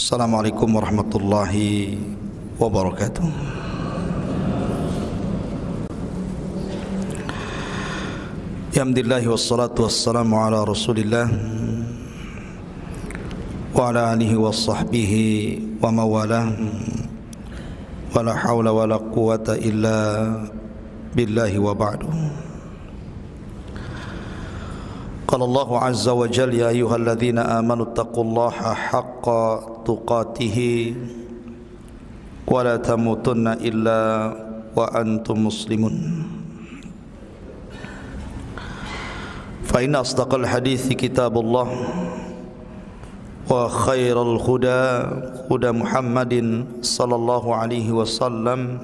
Assalamualaikum warahmatullahi wabarakatuh. Alhamdulillah wassalatu wassalamu ala Rasulillah wa ala alihi wa sahbihi wa mawalah. Wa la hawla wa la quwata illa billahi wa ba'du. Qala Allahu azza wa jalla ya ayyuhalladzina amanu taqullaha haqqa tuqatih wa la tamutunna illa wa antum muslimun. Fa inna asdaqal hadithi kitabullah wa khairal huda huda Muhammadin sallallahu alaihi wasallam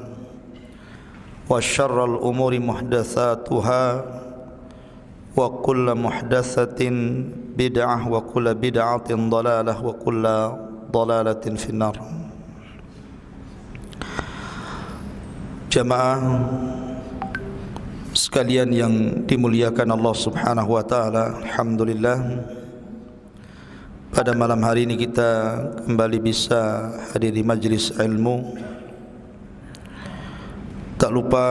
wa syarral umuri muhdatsatuha wa kullu muhdatsatin bid'ah wa kullu bid'atin dhalalah wa kullu dhalalatin finnar. Jamaah sekalian yang dimuliakan Allah Subhanahu wa taala, alhamdulillah pada malam hari ini kita kembali bisa hadir di majlis ilmu. Tak lupa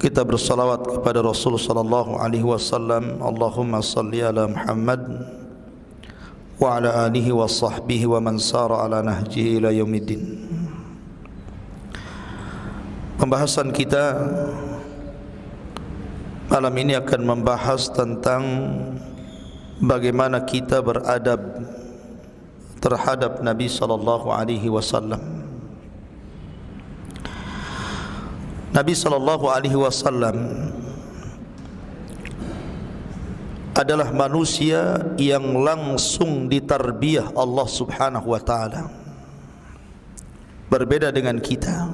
kita bersalawat kepada Rasul sallallahu alaihi wasallam. Allahumma salli ala Muhammad wa ala alihi wa sahbihi wa man sara ala nahjihi ila yaumiddin. Pembahasan kita malam ini akan membahas tentang bagaimana kita beradab terhadap Nabi sallallahu alaihi wasallam. Nabi sallallahu alaihi wasallam adalah manusia yang langsung ditarbiyah Allah Subhanahu wa taala. Berbeda dengan kita.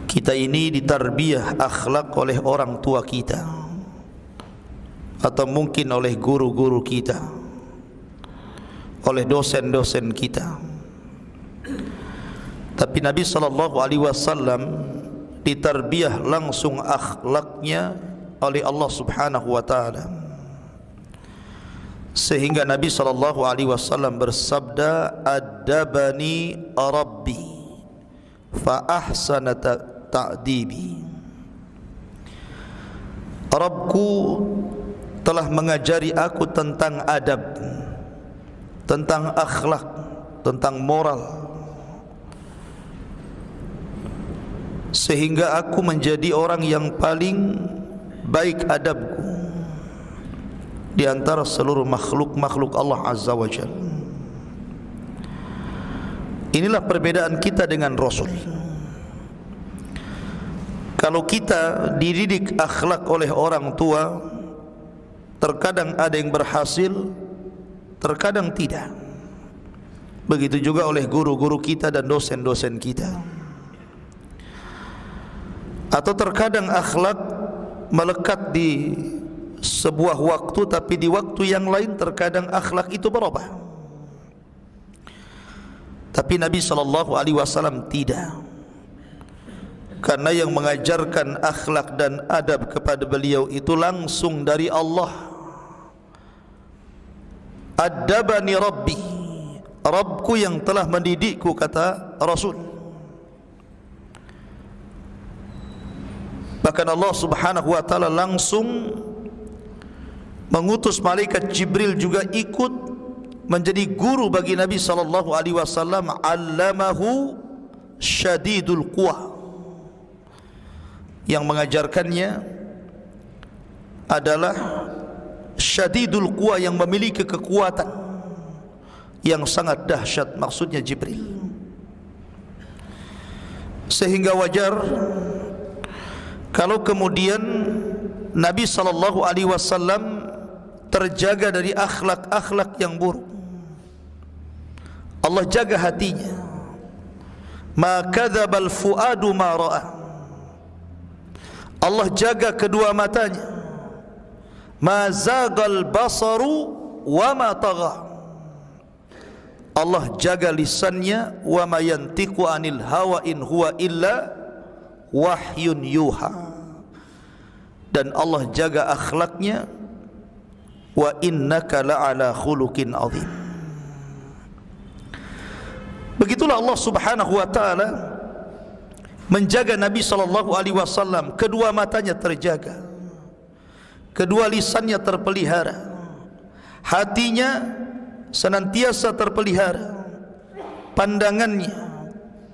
Kita ini ditarbiyah akhlak oleh orang tua kita, atau mungkin oleh guru-guru kita, oleh dosen-dosen kita. Tapi Nabi sallallahu alaihi wasallam ditarbiyah langsung akhlaknya oleh Allah Subhanahu wa taala. Sehingga Nabi sallallahu alaihi wasallam bersabda, "Adabani Rabbi fa ahsana ta'dibi." Rabbku telah mengajari aku tentang adab, tentang akhlak, tentang moral, sehingga aku menjadi orang yang paling baik adabku di antara seluruh makhluk-makhluk Allah Azza wa Jalla. Inilah perbedaan kita dengan Rasul. Kalau kita dididik akhlak oleh orang tua, terkadang ada yang berhasil, terkadang tidak. Begitu juga oleh guru-guru kita dan dosen-dosen kita. Atau terkadang akhlak melekat di sebuah waktu, tapi di waktu yang lain terkadang akhlak itu berubah. Tapi Nabi sallallahu alaihi wasallam tidak. Karena yang mengajarkan akhlak dan adab kepada beliau itu langsung dari Allah. Adabani Rabbi, Rabbku yang telah mendidikku, kata Rasul. Bahkan Allah Subhanahu wa taala langsung mengutus malaikat Jibril juga ikut menjadi guru bagi Nabi sallallahu alaihi wasallam. Allamahu syadidul quwa, yang mengajarkannya adalah syadidul quwa, yang memiliki kekuatan yang sangat dahsyat, maksudnya Jibril. Sehingga wajar kalau kemudian Nabi sallallahu alaihi wasallam terjaga dari akhlak-akhlak yang buruk. Allah jaga hatinya. Ma kadzabal fuadu ma ra'a. Allah jaga kedua matanya. Ma zagal basaru wa ma tagha. Allah jaga lisannya. Wa ma yantiqu anil hawa in huwa illa wahyun yuha. Dan Allah jaga akhlaknya. Wa innaka la'ala khuluqin azim. itulah Allah Subhanahu wa taala menjaga Nabi sallallahu alaihi wasallam. Kedua matanya terjaga, kedua lisannya terpelihara, hatinya senantiasa terpelihara, pandangannya,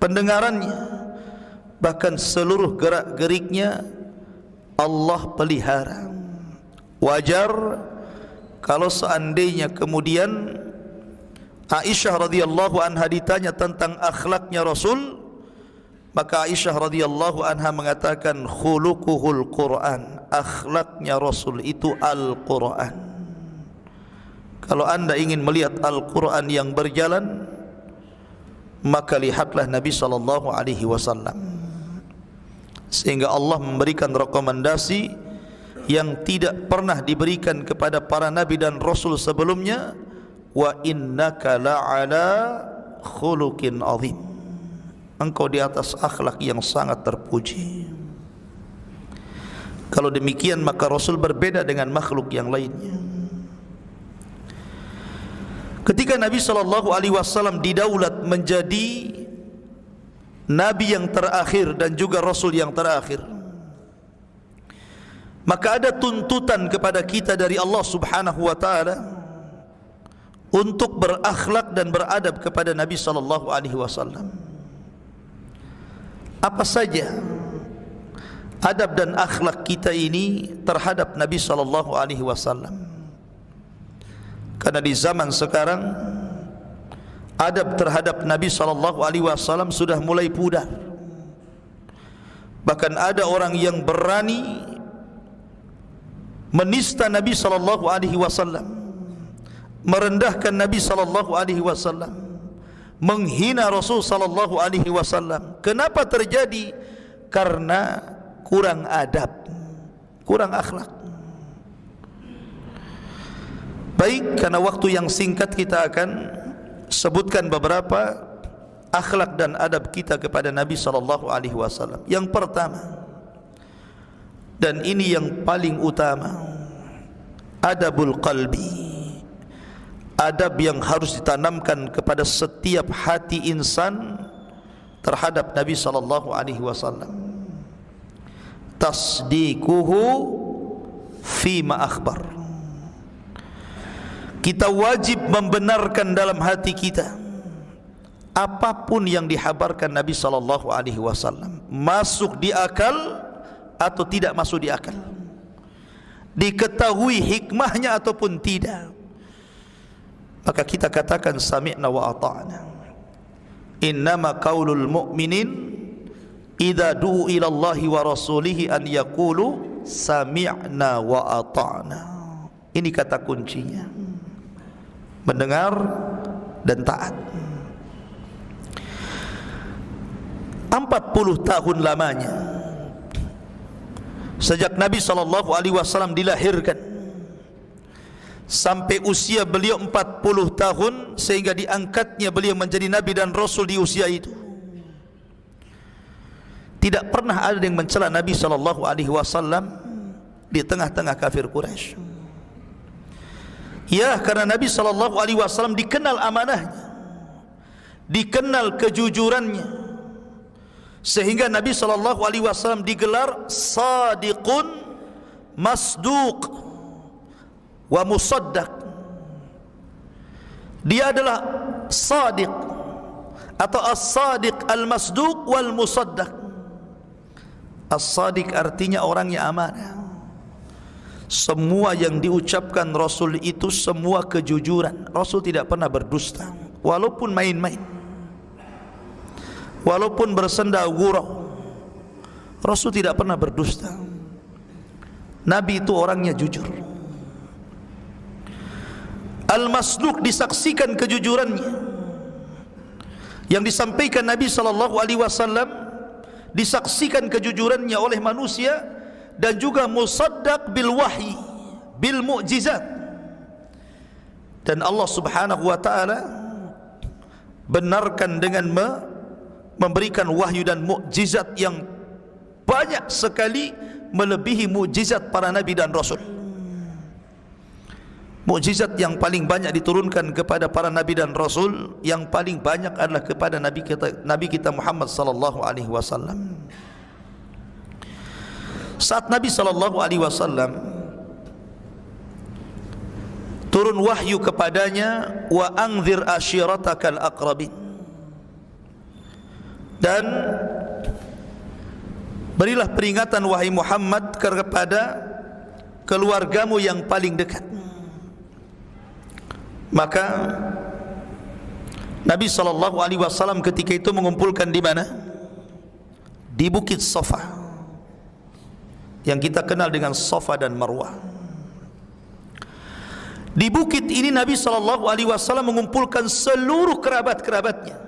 pendengarannya, bahkan seluruh gerak-geriknya Allah pelihara. Wajar kalau seandainya kemudian Aisyah radhiyallahu anha ditanya tentang akhlaknya Rasul, maka Aisyah radhiyallahu anha mengatakan khuluquhul Quran, akhlaknya Rasul itu Al-Quran. Kalau anda ingin melihat Al-Quran yang berjalan, maka lihatlah Nabi sallallahu alaihi wasallam. Sehingga Allah memberikan rekomendasi yang tidak pernah diberikan kepada para nabi dan rasul sebelumnya, wa innaka la'ala khuluqin azim, engkau di atas akhlak yang sangat terpuji. Kalau demikian maka Rasul berbeda dengan makhluk yang lainnya. Ketika Nabi sallallahu alaihi wasallam didaulat menjadi nabi yang terakhir dan juga rasul yang terakhir, maka ada tuntutan kepada kita dari Allah Subhanahu wa taala untuk berakhlak dan beradab kepada Nabi sallallahu alaihi wasallam. Apa saja adab dan akhlak kita ini terhadap Nabi sallallahu alaihi wasallam? Karena di zaman sekarang adab terhadap Nabi sallallahu alaihi wasallam sudah mulai pudar. Bahkan ada orang yang berani menista Nabi sallallahu alaihi wasallam, merendahkan Nabi sallallahu alaihi wasallam, menghina Rasul sallallahu alaihi wasallam. Kenapa terjadi? Karena kurang adab, kurang akhlak. Baik, karena waktu yang singkat kita akan sebutkan beberapa akhlak dan adab kita kepada Nabi sallallahu alaihi wasallam. Yang pertama, dan ini yang paling utama, adabul qalbi. Adab yang harus ditanamkan kepada setiap hati insan terhadap Nabi sallallahu alaihi wasallam. Tasdiquhu fima akhbar. Kita wajib membenarkan dalam hati kita apapun yang dihabarkan Nabi sallallahu alaihi wasallam, masuk di akal atau tidak masuk di akal, diketahui hikmahnya ataupun tidak, maka kita katakan sami'na wa ata'na. Innama qaulul mu'minin idza du'u ila Allahi wa rasulihi an yaqulu sami'na wa ata'na. Ini kata kuncinya, mendengar dan taat. 40 tahun lamanya sejak Nabi sallallahu alaihi wasallam dilahirkan sampai usia beliau 40 tahun, sehingga diangkatnya beliau menjadi nabi dan rasul di usia itu, tidak pernah ada yang mencela Nabi sallallahu alaihi wasallam di tengah-tengah kafir Quraisy. Ya, karena Nabi sallallahu alaihi wasallam dikenal amanahnya, dikenal kejujurannya, sehingga Nabi sallallahu alaihi wasallam digelar sadiqun masduq wa musaddaq. Dia adalah sadiq atau as-sadiq al-masduq wal musaddaq. As-sadiq artinya orangnya amanah. Semua yang diucapkan Rasul itu semua kejujuran. Rasul tidak pernah berdusta, walaupun main-main, walaupun bersenda gurau, Rasul tidak pernah berdusta. Nabi itu orangnya jujur. Al-Masduq disaksikan kejujurannya, yang disampaikan Nabi sallallahu alaihi wasallam disaksikan kejujurannya oleh manusia, dan juga musaddaq bil wahyi, bil mu'jizat. Dan Allah Subhanahu wa taala benarkan dengan memberikan wahyu dan mukjizat yang banyak sekali, melebihi mukjizat para nabi dan rasul. mukjizat yang paling banyak diturunkan kepada para nabi dan rasul, yang paling banyak adalah kepada nabi kita Muhammad sallallahu alaihi wasallam. Saat Nabi sallallahu alaihi wasallam turun wahyu kepadanya, wa anzir ashiratakal aqrabin, dan berilah peringatan wahai Muhammad kepada keluargamu yang paling dekat. Maka Nabi SAW ketika itu mengumpulkan di mana? Di Bukit Safa, yang kita kenal dengan Safa dan Marwah. Di bukit ini Nabi SAW mengumpulkan seluruh kerabat-kerabatnya.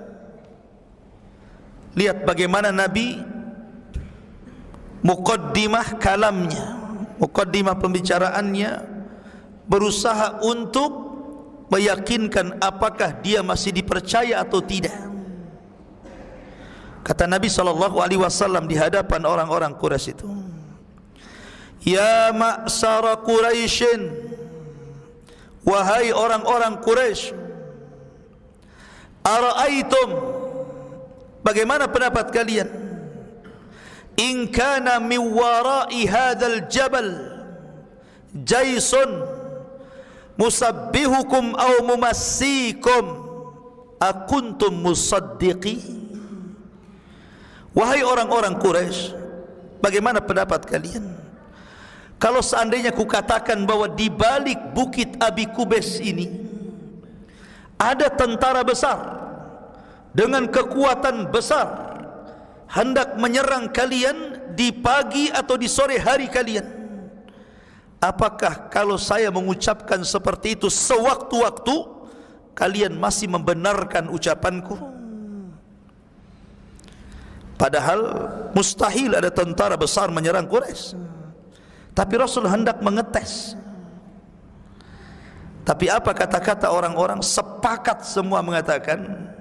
Lihat bagaimana Nabi muqaddimah kalamnya, muqaddimah pembicaraannya, berusaha untuk meyakinkan apakah dia masih dipercaya atau tidak. Kata Nabi SAW di hadapan orang-orang Quraisy itu, ya ma'sara Quraisyin, wahai orang-orang Quraisy, ara'aitum, bagaimana pendapat kalian, in kana min wara'i hadzal jabal jaisun musabbihukum aw mumassikum akuntum musaddiqi. Wahai orang-orang Quraisy, bagaimana pendapat kalian kalau seandainya kukatakan bahwa di balik bukit Abi Kubais ini ada tentara besar dengan kekuatan besar hendak menyerang kalian di pagi atau di sore hari kalian? Apakah kalau saya mengucapkan seperti itu sewaktu-waktu kalian masih membenarkan ucapanku? Padahal mustahil ada tentara besar menyerang Quraisy. Tapi Rasul hendak mengetes. Tapi apa kata-kata orang-orang? Sepakat semua mengatakan,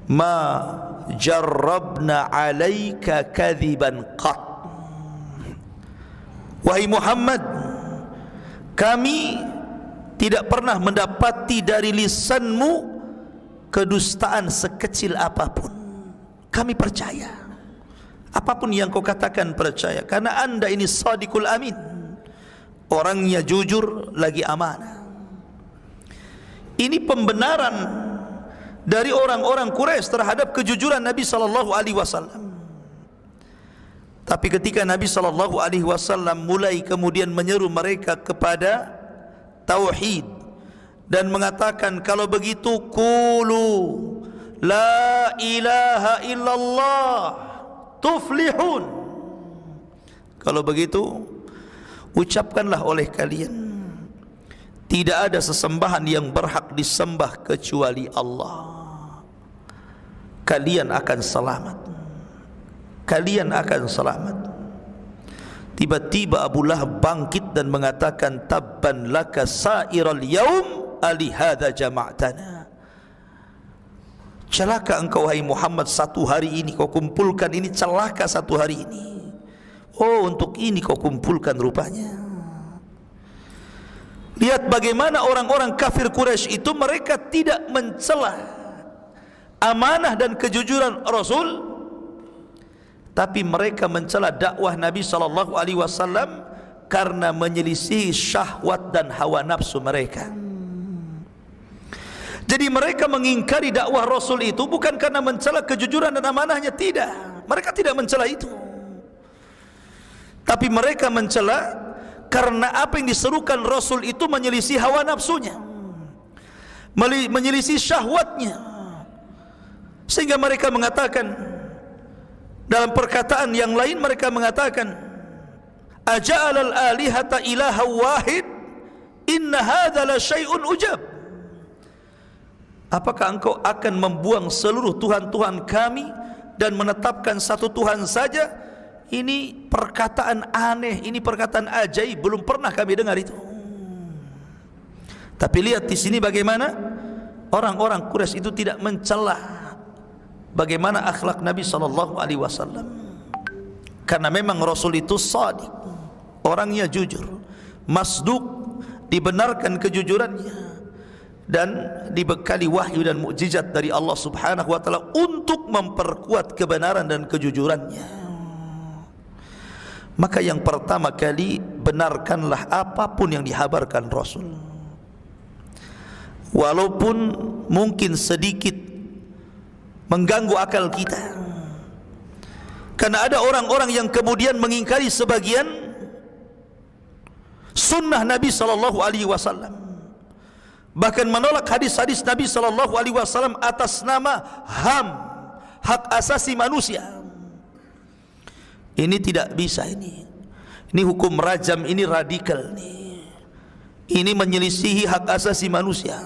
ma jarrabna alaika kadhiban qat. Wahai Muhammad, kami tidak pernah mendapati dari lisanmu kedustaan sekecil apapun. Kami percaya, apapun yang kau katakan percaya, karena anda ini sadiqul amin, orangnya jujur lagi amanah. Ini pembenaran dari orang-orang Quraisy terhadap kejujuran Nabi SAW. Tapi ketika Nabi SAW mulai kemudian menyeru mereka kepada tauhid dan mengatakan, kalau begitu qulu la ilaha illallah tuflihun, kalau begitu ucapkanlah oleh kalian, tidak ada sesembahan yang berhak disembah kecuali Allah, kalian akan selamat, kalian akan selamat. Tiba-tiba Abu Lahab bangkit dan mengatakan, tabban laka sa'iral yaum alihada jama'tana. Celaka engkau wahai Muhammad, satu hari ini kau kumpulkan ini, celaka satu hari ini. Oh, untuk ini kau kumpulkan rupanya. Lihat bagaimana orang-orang kafir Quraisy itu, mereka tidak mencela amanah dan kejujuran Rasul, tapi mereka mencela dakwah Nabi SAW karena menyelisih syahwat dan hawa nafsu mereka. Jadi mereka mengingkari dakwah Rasul itu bukan karena mencela kejujuran dan amanahnya, tidak. Mereka tidak mencela itu. Tapi mereka mencela karena apa yang diserukan Rasul itu menyelisih hawa nafsunya, menyelisih syahwatnya. Sehingga mereka mengatakan, dalam perkataan yang lain mereka mengatakan, aja'alal alihata ilaha wahid inna hadza la syai'un ujab. Apakah engkau akan membuang seluruh Tuhan-Tuhan kami dan menetapkan satu Tuhan saja? Ini perkataan aneh, ini perkataan ajaib, belum pernah kami dengar itu. Tapi lihat di sini bagaimana orang-orang Quraisy itu tidak mencela bagaimana akhlak Nabi SAW. Karena memang Rasul itu shadiq, orangnya jujur, masduq, dibenarkan kejujurannya, dan dibekali wahyu dan mukjizat dari Allah Subhanahu wa taala untuk memperkuat kebenaran dan kejujurannya. Maka yang pertama kali, benarkanlah apapun yang dihabarkan Rasul, walaupun mungkin sedikit mengganggu akal kita. Karena ada orang-orang yang kemudian mengingkari sebagian sunnah Nabi sallallahu alaihi wasallam, bahkan menolak hadis-hadis Nabi sallallahu alaihi wasallam atas nama HAM, hak asasi manusia. Ini tidak bisa, ini hukum rajam, ini radikal, ini menyelisihi hak asasi manusia.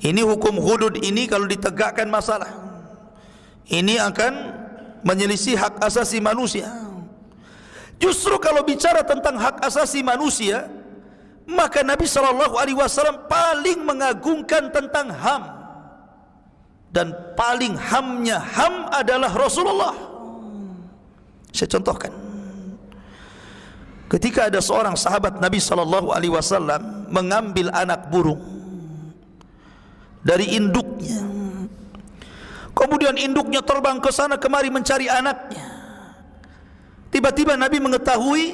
Ini hukum hudud, ini kalau ditegakkan masalah, ini akan menyelisih hak asasi manusia. Justru kalau bicara tentang hak asasi manusia, maka Nabi SAW paling mengagungkan tentang HAM, dan paling HAM-nya HAM adalah Rasulullah. Saya contohkan, ketika ada seorang sahabat Nabi SAW mengambil anak burung dari induknya, kemudian induknya terbang ke sana kemari mencari anaknya. Tiba-tiba Nabi mengetahui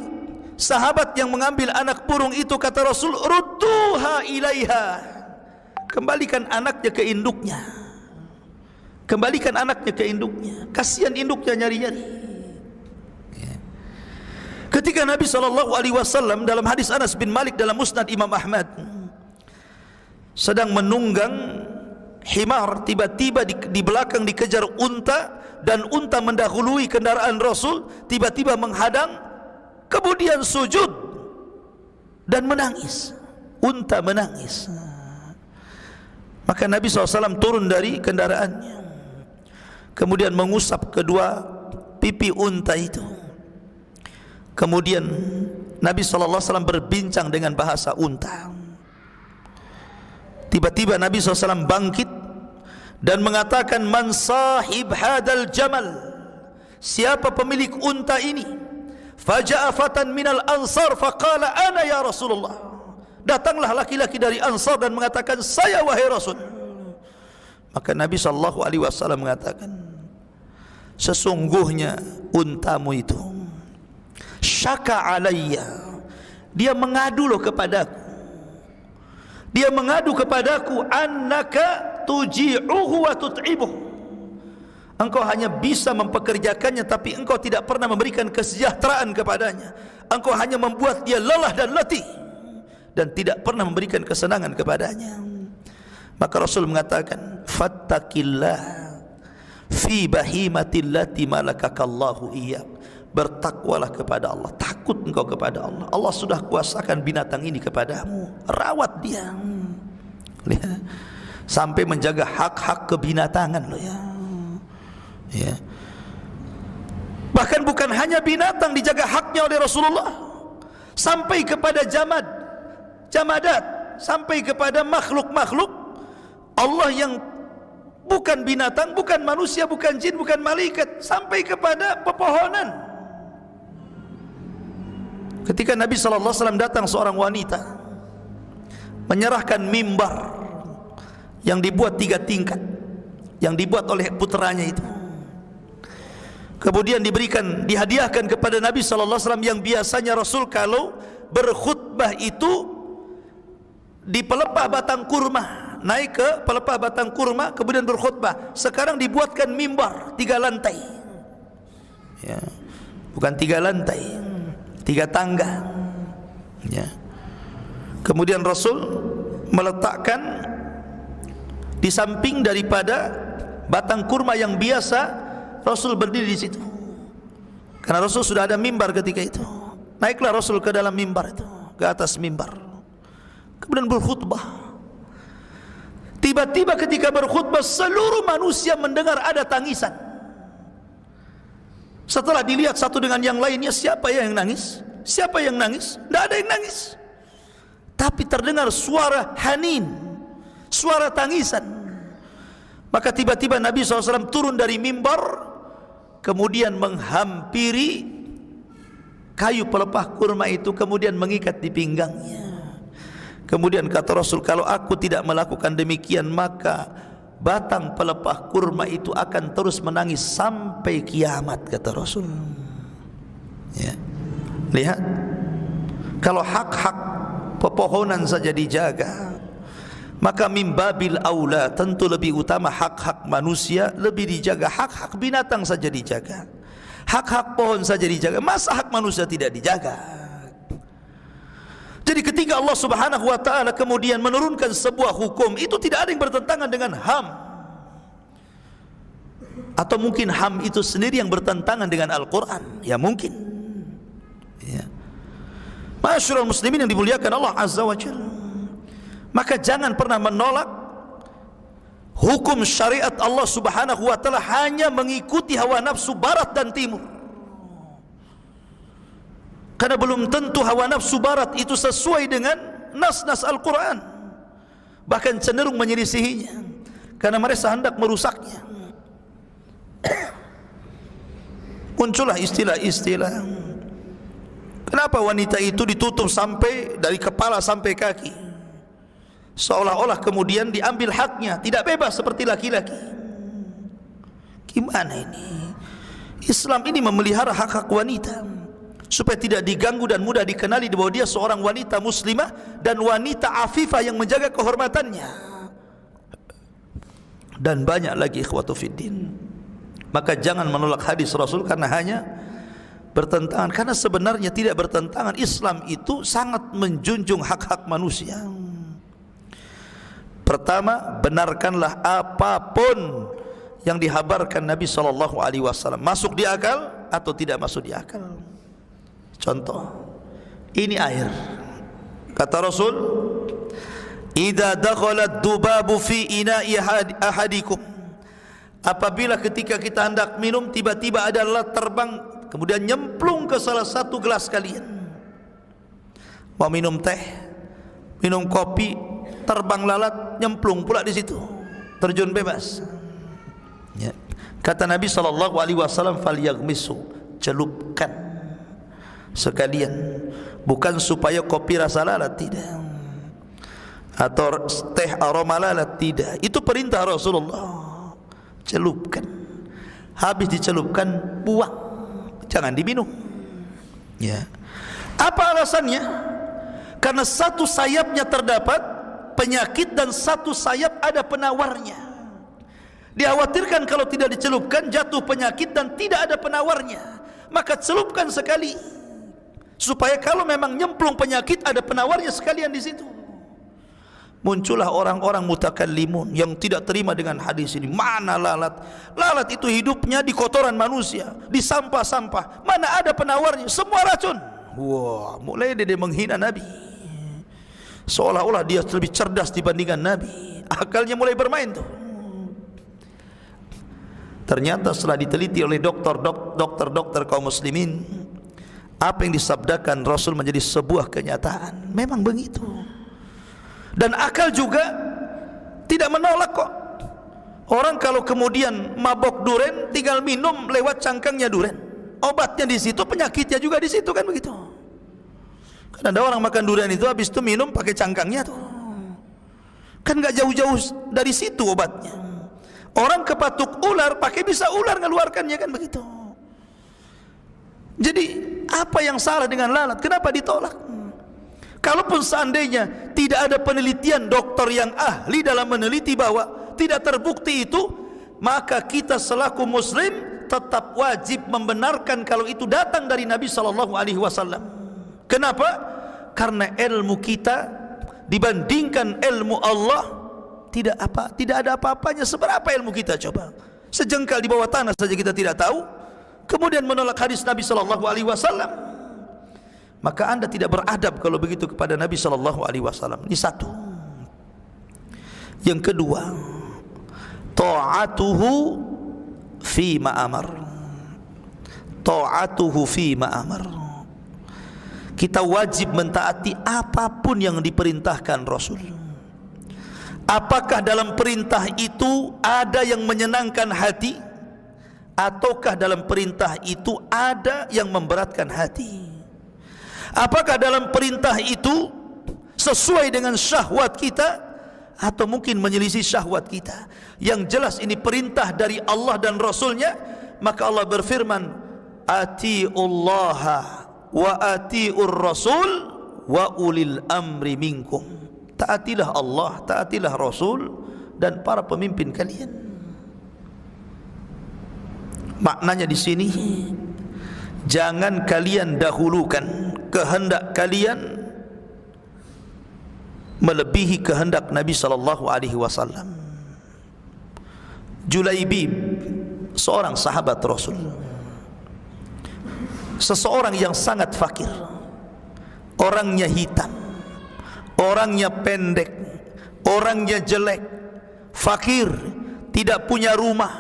sahabat yang mengambil anak burung itu, kata Rasul, rudduha ilaiha, kembalikan anaknya ke induknya, kembalikan anaknya ke induknya. Kasihan induknya nyari-nyari. Ketika Nabi SAW dalam hadis Anas bin Malik dalam Musnad Imam Ahmad sedang menunggang himar, tiba-tiba di belakang dikejar unta, dan unta mendahului kendaraan Rasul, tiba-tiba menghadang, kemudian sujud dan menangis. Unta menangis. Maka Nabi SAW turun dari kendaraannya, kemudian mengusap kedua pipi unta itu. Kemudian Nabi SAW berbincang dengan bahasa unta. Tiba-tiba Nabi SAW bangkit dan mengatakan, man sahib hadal jamal, siapa pemilik unta ini? Faja'a fatan minal ansar faqala ana ya Rasulullah, datanglah laki-laki dari Ansar dan mengatakan, saya wahai Rasul. Maka Nabi SAW mengatakan, sesungguhnya untamu itu syaka alayya, dia mengadu loh kepadaku, dia mengadu kepadaku, annaka tuji'uhu wa tut'ibuh, engkau hanya bisa mempekerjakannya tapi engkau tidak pernah memberikan kesejahteraan kepadanya, engkau hanya membuat dia lelah dan letih dan tidak pernah memberikan kesenangan kepadanya. Maka Rasul mengatakan, fattaqillah fi bahimatil lati malakakallahu iyyak, bertakwalah kepada Allah, takut engkau kepada Allah. Allah sudah kuasakan binatang ini kepadamu, rawat dia. Lihat, sampai menjaga hak-hak kebinatangan loh ya. Ya. Bahkan bukan hanya binatang dijaga haknya oleh Rasulullah, sampai kepada jamadat, sampai kepada makhluk-makhluk Allah yang bukan binatang, bukan manusia, bukan jin, bukan malaikat, sampai kepada pepohonan. Ketika Nabi SAW datang seorang wanita menyerahkan mimbar yang dibuat 3 tingkat, yang dibuat oleh putranya itu, kemudian dihadiahkan kepada Nabi SAW, yang biasanya Rasul kalau berkhutbah itu di pelepah batang kurma, naik ke pelepah batang kurma kemudian berkhutbah. Sekarang dibuatkan mimbar 3 lantai ya, bukan 3 lantai, 3 tangga ya. Kemudian Rasul meletakkan di samping daripada batang kurma yang biasa Rasul berdiri di situ, karena Rasul sudah ada mimbar ketika itu. Naiklah Rasul ke dalam mimbar itu, ke atas mimbar, kemudian berkhutbah. Tiba-tiba ketika berkhutbah, seluruh manusia mendengar ada tangisan. Setelah dilihat satu dengan yang lainnya, siapa yang nangis? Siapa yang nangis? Tidak ada yang nangis, tapi terdengar suara hanin, suara tangisan. Maka tiba-tiba Nabi SAW turun dari mimbar, kemudian menghampiri kayu pelepah kurma itu, kemudian mengikat di pinggangnya. Kemudian kata Rasul, kalau aku tidak melakukan demikian maka batang pelepah kurma itu akan terus menangis sampai kiamat, kata Rasul. Ya. Lihat, kalau hak-hak pepohonan saja dijaga, maka mimbabil aula tentu lebih utama hak-hak manusia lebih dijaga. Hak-hak binatang saja dijaga, hak-hak pohon saja dijaga, masa hak manusia tidak dijaga? Jadi ketika Allah Subhanahu wa ta'ala kemudian menurunkan sebuah hukum, itu tidak ada yang bertentangan dengan HAM, atau mungkin HAM itu sendiri yang bertentangan dengan Al-Quran, ya mungkin, ya. Ma'asyiral muslimin yang dimuliakan Allah Azza wa Jalla, maka jangan pernah menolak hukum syariat Allah Subhanahu wa ta'ala hanya mengikuti hawa nafsu barat dan timur, karena belum tentu hawa nafsu barat itu sesuai dengan nas-nas Al-Quran, bahkan cenderung menyelisihinya karena mereka hendak merusaknya. Muncullah istilah-istilah, kenapa wanita itu ditutup sampai dari kepala sampai kaki, seolah-olah kemudian diambil haknya, tidak bebas seperti laki-laki. Gimana ini? Islam ini memelihara hak-hak wanita supaya tidak diganggu dan mudah dikenali bahwa dia seorang wanita muslimah dan wanita afifah yang menjaga kehormatannya, dan banyak lagi ikhwatu fiddin. Maka jangan menolak hadis Rasul karena hanya bertentangan, karena sebenarnya tidak bertentangan. Islam itu sangat menjunjung hak-hak manusia. Pertama, benarkanlah apapun yang dihabarkan Nabi SAW, masuk di akal atau tidak masuk di akal. Contoh, ini air, kata Rasul, idza dakhalat dubabu fi ina'i ahadikum, apabila ketika kita hendak minum tiba-tiba ada lalat terbang kemudian nyemplung ke salah satu gelas kalian. Mau minum teh, minum kopi, terbang lalat nyemplung pula di situ, terjun bebas, ya. Kata Nabi SAW, falyaghmisu, celupkan sekalian, bukan supaya kopi rasa lalat, tidak, atau teh aroma lalat, tidak. Itu perintah Rasulullah. Celupkan, habis dicelupkan buang, jangan diminum, ya. Apa alasannya? Karena satu sayapnya terdapat penyakit dan satu sayap ada penawarnya. Dikhawatirkan kalau tidak dicelupkan jatuh penyakit dan tidak ada penawarnya, maka celupkan sekali, supaya kalau memang nyemplung penyakit ada penawarnya sekalian di situ. Muncullah orang-orang mutakallimun yang tidak terima dengan hadis ini. Mana lalat? Lalat itu hidupnya di kotoran manusia, di sampah-sampah. Mana ada penawarnya? Semua racun. Wah, mulai dia menghina Nabi, seolah-olah dia lebih cerdas dibandingkan Nabi. Akalnya mulai bermain tuh. Ternyata setelah diteliti oleh dokter kaum muslimin, apa yang disabdakan Rasul menjadi sebuah kenyataan. Memang begitu. Dan akal juga tidak menolak kok. Orang kalau kemudian mabok duren tinggal minum lewat cangkangnya duren, obatnya di situ, penyakitnya juga di situ, kan begitu. Kan ada orang makan durian itu habis itu minum pakai cangkangnya tuh, kan nggak jauh-jauh dari situ obatnya. Orang kepatuk ular pakai bisa ular ngeluarkannya, kan begitu. Jadi apa yang salah dengan lalat? Kenapa ditolak? Kalaupun seandainya tidak ada penelitian dokter yang ahli dalam meneliti bahwa tidak terbukti itu, maka kita selaku muslim tetap wajib membenarkan kalau itu datang dari Nabi SAW. Kenapa? Karena ilmu kita dibandingkan ilmu Allah tidak ada apa-apanya. Seberapa ilmu kita coba? Sejengkal di bawah tanah saja kita tidak tahu, kemudian menolak hadis Nabi SAW. Maka anda tidak beradab kalau begitu kepada Nabi SAW. Ini satu. Yang kedua, ta'atuhu fi ma'amar. Ta'atuhu fi ma'amar. Kita wajib mentaati apapun yang diperintahkan Rasul. Apakah dalam perintah itu ada yang menyenangkan hati, ataukah dalam perintah itu ada yang memberatkan hati? Apakah dalam perintah itu sesuai dengan syahwat kita, atau mungkin menyelisih syahwat kita. Yang jelas ini perintah dari Allah dan Rasulnya. Maka Allah berfirman, atiullaha wa atiur rasul wa ulil amri minkum. Taatilah Allah, taatilah Rasul, dan para pemimpin kalian. Maknanya di sini, jangan kalian dahulukan kehendak kalian melebihi kehendak Nabi sallallahu alaihi wasallam. Julaibib, seorang sahabat Rasul, seseorang yang sangat fakir, orangnya hitam, orangnya pendek, orangnya jelek, fakir, tidak punya rumah,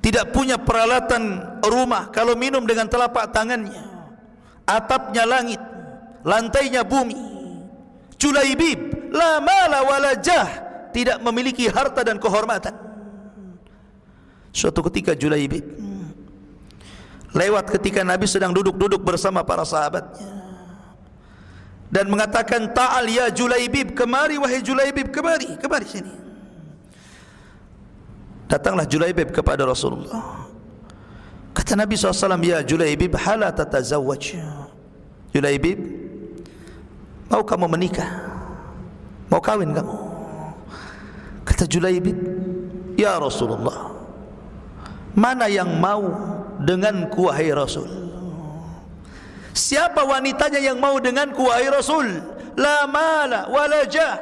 tidak punya peralatan rumah. Kalau minum dengan telapak tangannya, atapnya langit, lantainya bumi. Julaibib la mala wala jah, tidak memiliki harta dan kehormatan. Suatu ketika Julaibib lewat ketika Nabi sedang duduk-duduk bersama para sahabatnya, dan mengatakan, ta'al ya Julaibib, kemari wahai Julaibib, kemari sini. Datanglah Julaibib kepada Rasulullah. Kata Nabi SAW, ya Julaibib, hala tatazawwaj. Julaibib, mau kamu menikah? Mau kawin kamu? Kata Julaibib, ya Rasulullah, mana yang mau denganku wahai Rasul? Siapa wanitanya yang mau denganku wahai Rasul? La mala wala jah.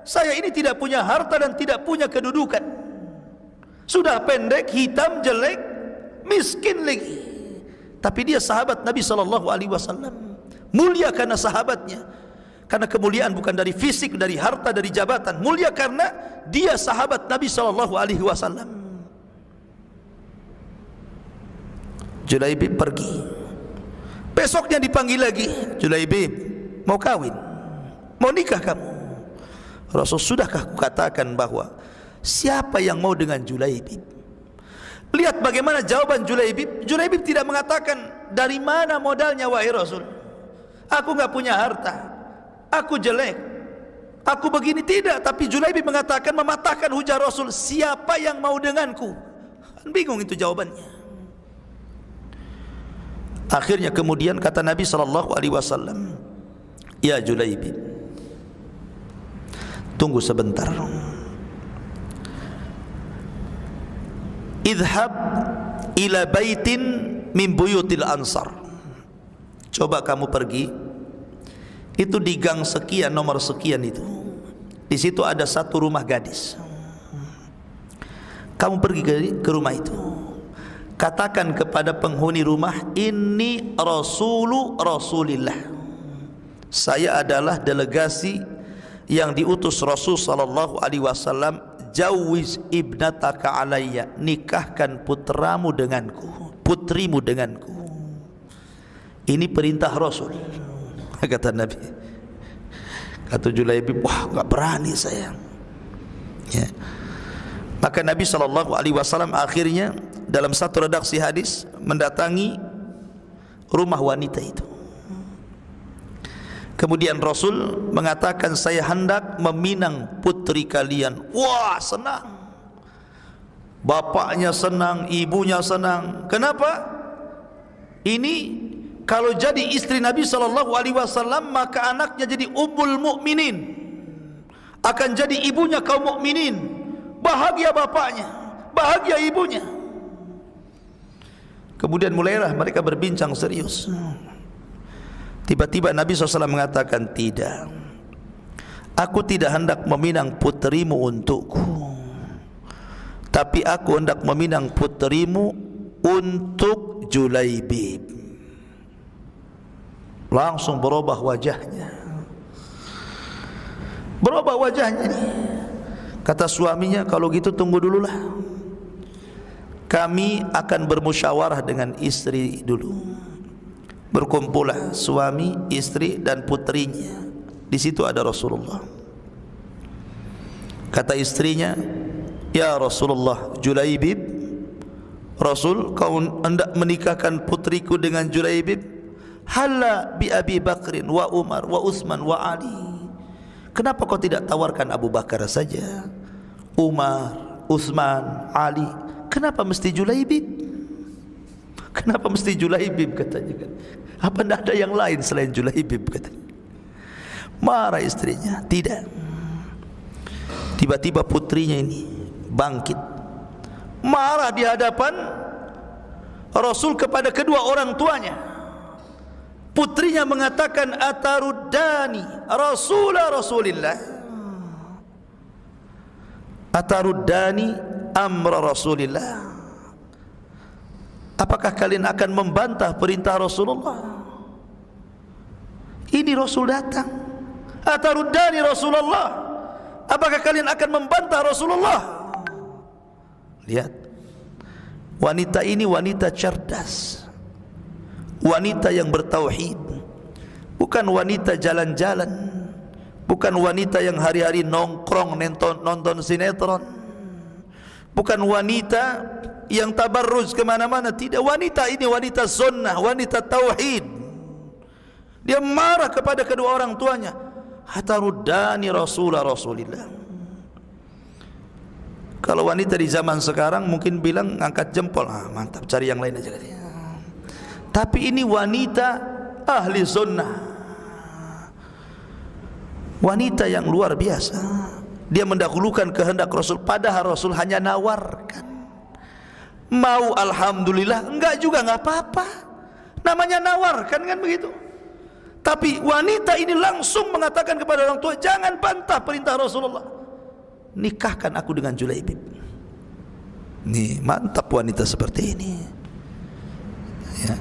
Saya ini tidak punya harta dan tidak punya kedudukan. Sudah pendek, hitam, jelek, miskin lagi. Tapi dia sahabat Nabi SAW. Mulia karena sahabatnya. Karena kemuliaan bukan dari fisik, dari harta, dari jabatan. Mulia karena dia sahabat Nabi SAW. Julaibib pergi. Besoknya dipanggil lagi, Julaibib, mau kawin? Mau nikah kamu? Rasul, sudahkah kukatakan bahwa siapa yang mau dengan Julaibib? Lihat bagaimana jawaban Julaibib. Julaibib tidak mengatakan, dari mana modalnya wahai Rasul? Aku enggak punya harta, aku jelek, aku begini. Tidak. Tapi Julaibib mengatakan, mematahkan hujah Rasul, siapa yang mau denganku? Bingung itu jawabannya. Akhirnya kemudian kata Nabi SAW, ya Julaibib, tunggu sebentar. Idhab ila baitin min buyutil ansar. Coba kamu pergi, itu di gang sekian, nomor sekian itu. Di situ ada satu rumah gadis. Kamu pergi ke rumah itu. Katakan kepada penghuni rumah, ini Rasulillah. Saya adalah delegasi yang diutus Rasul sallallahu alaihi wasallam. Jawiz ibnataka alayya, nikahkan putrimu denganku. Ini perintah Rasul. Kata Nabi. Kata Julaibib, wah, enggak berani saya. Ya. Maka Nabi SAW akhirnya dalam satu redaksi hadis mendatangi rumah wanita itu. Kemudian Rasul mengatakan, saya hendak meminang putri kalian. Wah, senang. Bapaknya senang, ibunya senang. Kenapa? Ini kalau jadi istri Nabi SAW, maka anaknya jadi ummul mukminin, akan jadi ibunya kaum mukminin. Bahagia bapaknya, bahagia ibunya. Kemudian mulailah mereka berbincang serius. Tiba-tiba Nabi SAW mengatakan, tidak, aku tidak hendak meminang putrimu untukku, tapi aku hendak meminang putrimu untuk Julaibib. Langsung berubah wajahnya. Berubah wajahnya nih. Kata suaminya, kalau gitu tunggu dululah, kami akan bermusyawarah dengan istri dulu. Berkumpullah suami, istri dan putrinya. Di situ ada Rasulullah. Kata istrinya, ya Rasulullah, Julaibib, Rasul, kau hendak menikahkan putriku dengan Julaibib? Halla bi Abi Bakrin wa Umar wa Utsman wa Ali. Kenapa kau tidak tawarkan Abu Bakar saja, Umar, Utsman, Ali? Kenapa mesti Julaibib? Kenapa mesti Julaibib katanya kan? Apa tidak ada yang lain selain Julaibib katanya? Marah istrinya. Tidak. Tiba-tiba putrinya ini bangkit, marah di hadapan Rasul kepada kedua orang tuanya. Putrinya mengatakan, ataruddani Rasulillah, ataruddani amra Rasulillah. Apakah kalian akan membantah perintah Rasulullah? Ini Rasul datang. Ataruddani Rasulullah, apakah kalian akan membantah Rasulullah? Lihat, wanita ini wanita cerdas, wanita yang bertauhid, bukan wanita jalan-jalan, bukan wanita yang hari-hari nongkrong nonton sinetron, bukan wanita yang tabarruj kemana-mana. Tidak, wanita ini wanita sunnah, wanita tauhid. Dia marah kepada kedua orang tuanya, hataruddani Rasulillah. Kalau wanita di zaman sekarang mungkin bilang angkat jempol, mantap, cari yang lain aja. Tapi ini wanita ahli sunnah, wanita yang luar biasa. Dia mendahulukan kehendak Rasul, padahal Rasul hanya nawarkan. Mau alhamdulillah, enggak juga enggak apa-apa, namanya nawarkan kan begitu. Tapi wanita ini langsung mengatakan kepada orang tua, jangan bantah perintah Rasulullah, nikahkan aku dengan Julaibib. Nih, mantap wanita seperti ini ya.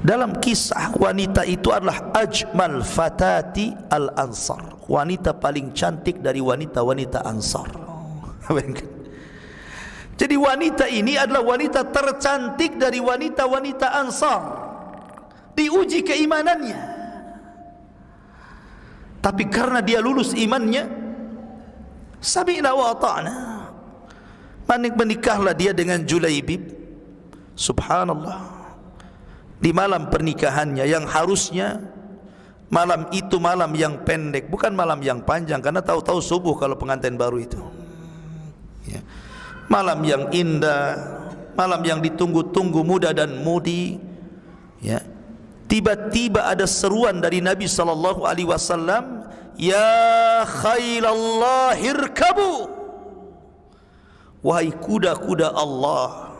Dalam kisah, wanita itu adalah ajmal fatati al-ansar, wanita paling cantik dari wanita-wanita Ansar. Jadi wanita ini adalah wanita tercantik dari wanita-wanita Ansar. Diuji keimanannya, tapi karena dia lulus imannya, sami'na wa ata'na, menikahlah dia dengan Julaibib. Subhanallah. Di malam pernikahannya yang harusnya malam itu malam yang pendek, bukan malam yang panjang, karena tahu-tahu subuh kalau pengantin baru itu ya. Malam yang indah, malam yang ditunggu-tunggu muda dan mudi ya. Tiba-tiba ada seruan dari Nabi SAW, ya khailallah irkabu, wahai kuda-kuda Allah,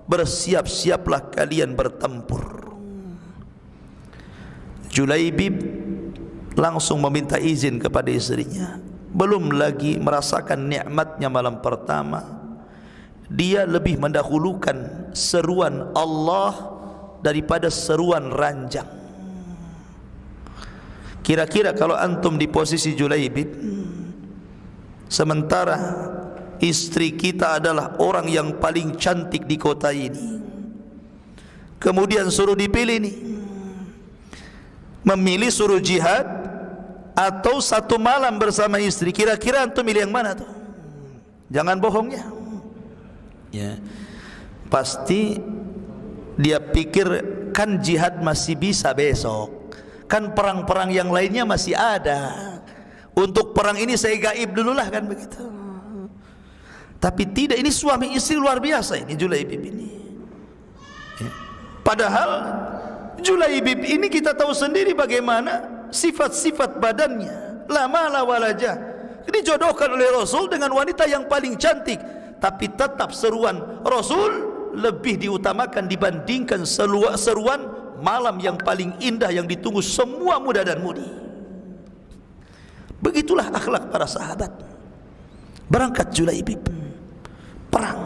bersiap-siaplah kalian bertempur. Julaibib langsung meminta izin kepada istrinya. Belum lagi merasakan nikmatnya malam pertama, dia lebih mendahulukan seruan Allah daripada seruan ranjang. Kira-kira kalau antum di posisi Julaibib, sementara istri kita adalah orang yang paling cantik di kota ini, kemudian suruh dipilih nih, memilih suruh jihad atau satu malam bersama istri, kira-kira antum milih yang mana tuh? Jangan bohongnya ya. Pasti dia pikir, kan jihad masih bisa besok, kan perang-perang yang lainnya masih ada, untuk perang ini saya gaib dululah, kan begitu. Tapi tidak, ini suami istri luar biasa ini Julaibib ini ya. Padahal Julaibib ini kita tahu sendiri bagaimana sifat-sifat badannya, la mala walajah, dijodohkan oleh Rasul dengan wanita yang paling cantik. Tapi tetap seruan Rasul lebih diutamakan dibandingkan seruan malam yang paling indah yang ditunggu semua muda dan mudi. Begitulah akhlak para sahabat. Berangkat Julaibib, perang.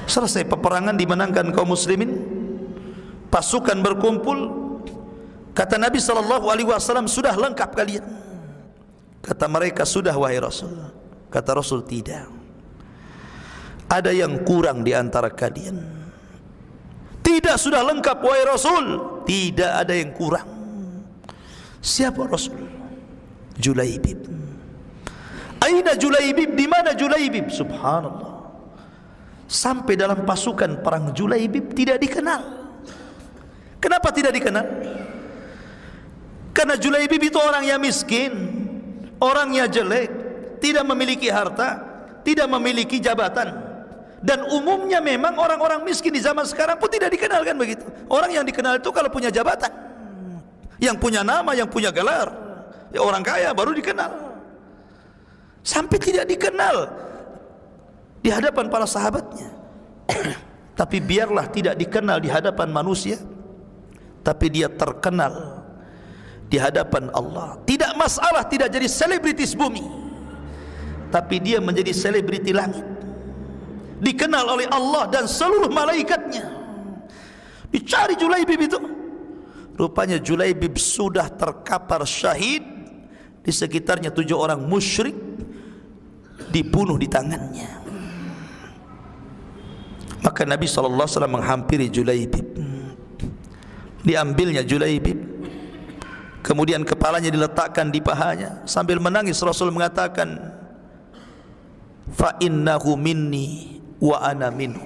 Selesai peperangan, dimenangkan kaum muslimin, pasukan berkumpul. Kata Nabi SAW, sudah lengkap kalian? Kata mereka, sudah wahai Rasul. Kata Rasul, tidak, ada yang kurang di antara kalian. Tidak, sudah lengkap wahai Rasul. Tidak ada yang kurang. Siapa Rasul? Julaibib. Aina Julaibib? Di mana Julaibib? Subhanallah. Sampai dalam pasukan perang Julaibib tidak dikenal. Kenapa tidak dikenal? Karena Julaibib itu orang yang miskin, orang yang jelek, tidak memiliki harta, tidak memiliki jabatan. Dan umumnya memang orang-orang miskin di zaman sekarang pun tidak dikenal, kan begitu. Orang yang dikenal itu kalau punya jabatan, yang punya nama, yang punya gelar. Ya, orang kaya baru dikenal. Sampai tidak dikenal di hadapan para sahabatnya. Tapi biarlah tidak dikenal di hadapan manusia, tapi dia terkenal di hadapan Allah. Tidak masalah tidak jadi selebritis bumi, tapi dia menjadi selebriti langit, dikenal oleh Allah dan seluruh malaikatnya. Dicari Julaibib itu, rupanya Julaibib sudah terkapar syahid, di sekitarnya 7 orang musyrik dibunuh di tangannya. Maka Nabi SAW menghampiri Julaibib, diambilnya Julaibib, kemudian kepalanya diletakkan di pahanya. Sambil menangis Rasul mengatakan, fa innahu minni wa ana minhu.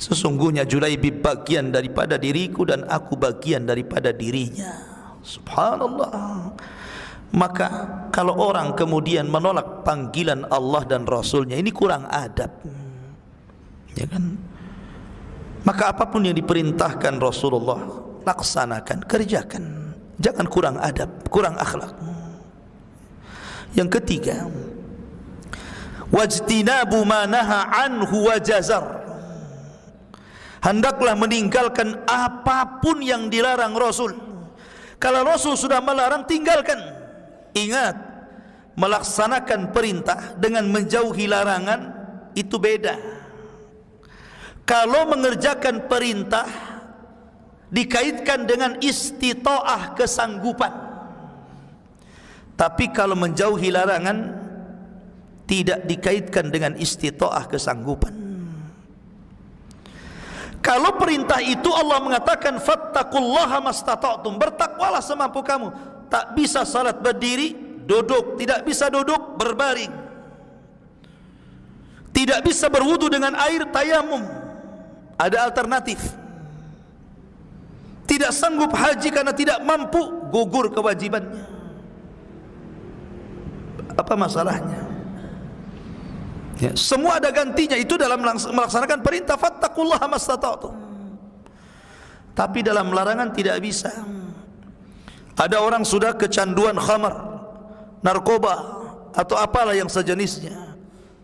Sesungguhnya Julaibib bagian daripada diriku dan aku bagian daripada dirinya. Subhanallah. Maka kalau orang kemudian menolak panggilan Allah dan Rasulnya, ini kurang adab, ya kan? Maka apapun yang diperintahkan Rasulullah, laksanakan, kerjakan. Jangan kurang adab, kurang akhlak. Yang ketiga, wajtinabu ma naha anhu wa jazar. Hendaklah meninggalkan apapun yang dilarang Rasul. Kalau Rasul sudah melarang, tinggalkan. Ingat, melaksanakan perintah dengan menjauhi larangan itu beda. Kalau mengerjakan perintah dikaitkan dengan istita'ah, kesanggupan. Tapi kalau menjauhi larangan tidak dikaitkan dengan istita'ah, kesanggupan. Kalau perintah itu Allah mengatakan fattaqullaha mastata'tum, bertakwalah semampu kamu. Tak bisa salat berdiri, duduk, tidak bisa duduk berbaring, tidak bisa berwudu dengan air tayamum, ada alternatif. Tidak sanggup haji karena tidak mampu, gugur kewajibannya. Apa masalahnya? Ya, semua ada gantinya. Itu dalam melaksanakan perintah fattaqullaha mastata'tum. Tapi dalam larangan tidak bisa. Ada orang sudah kecanduan khamar, narkoba, atau apalah yang sejenisnya.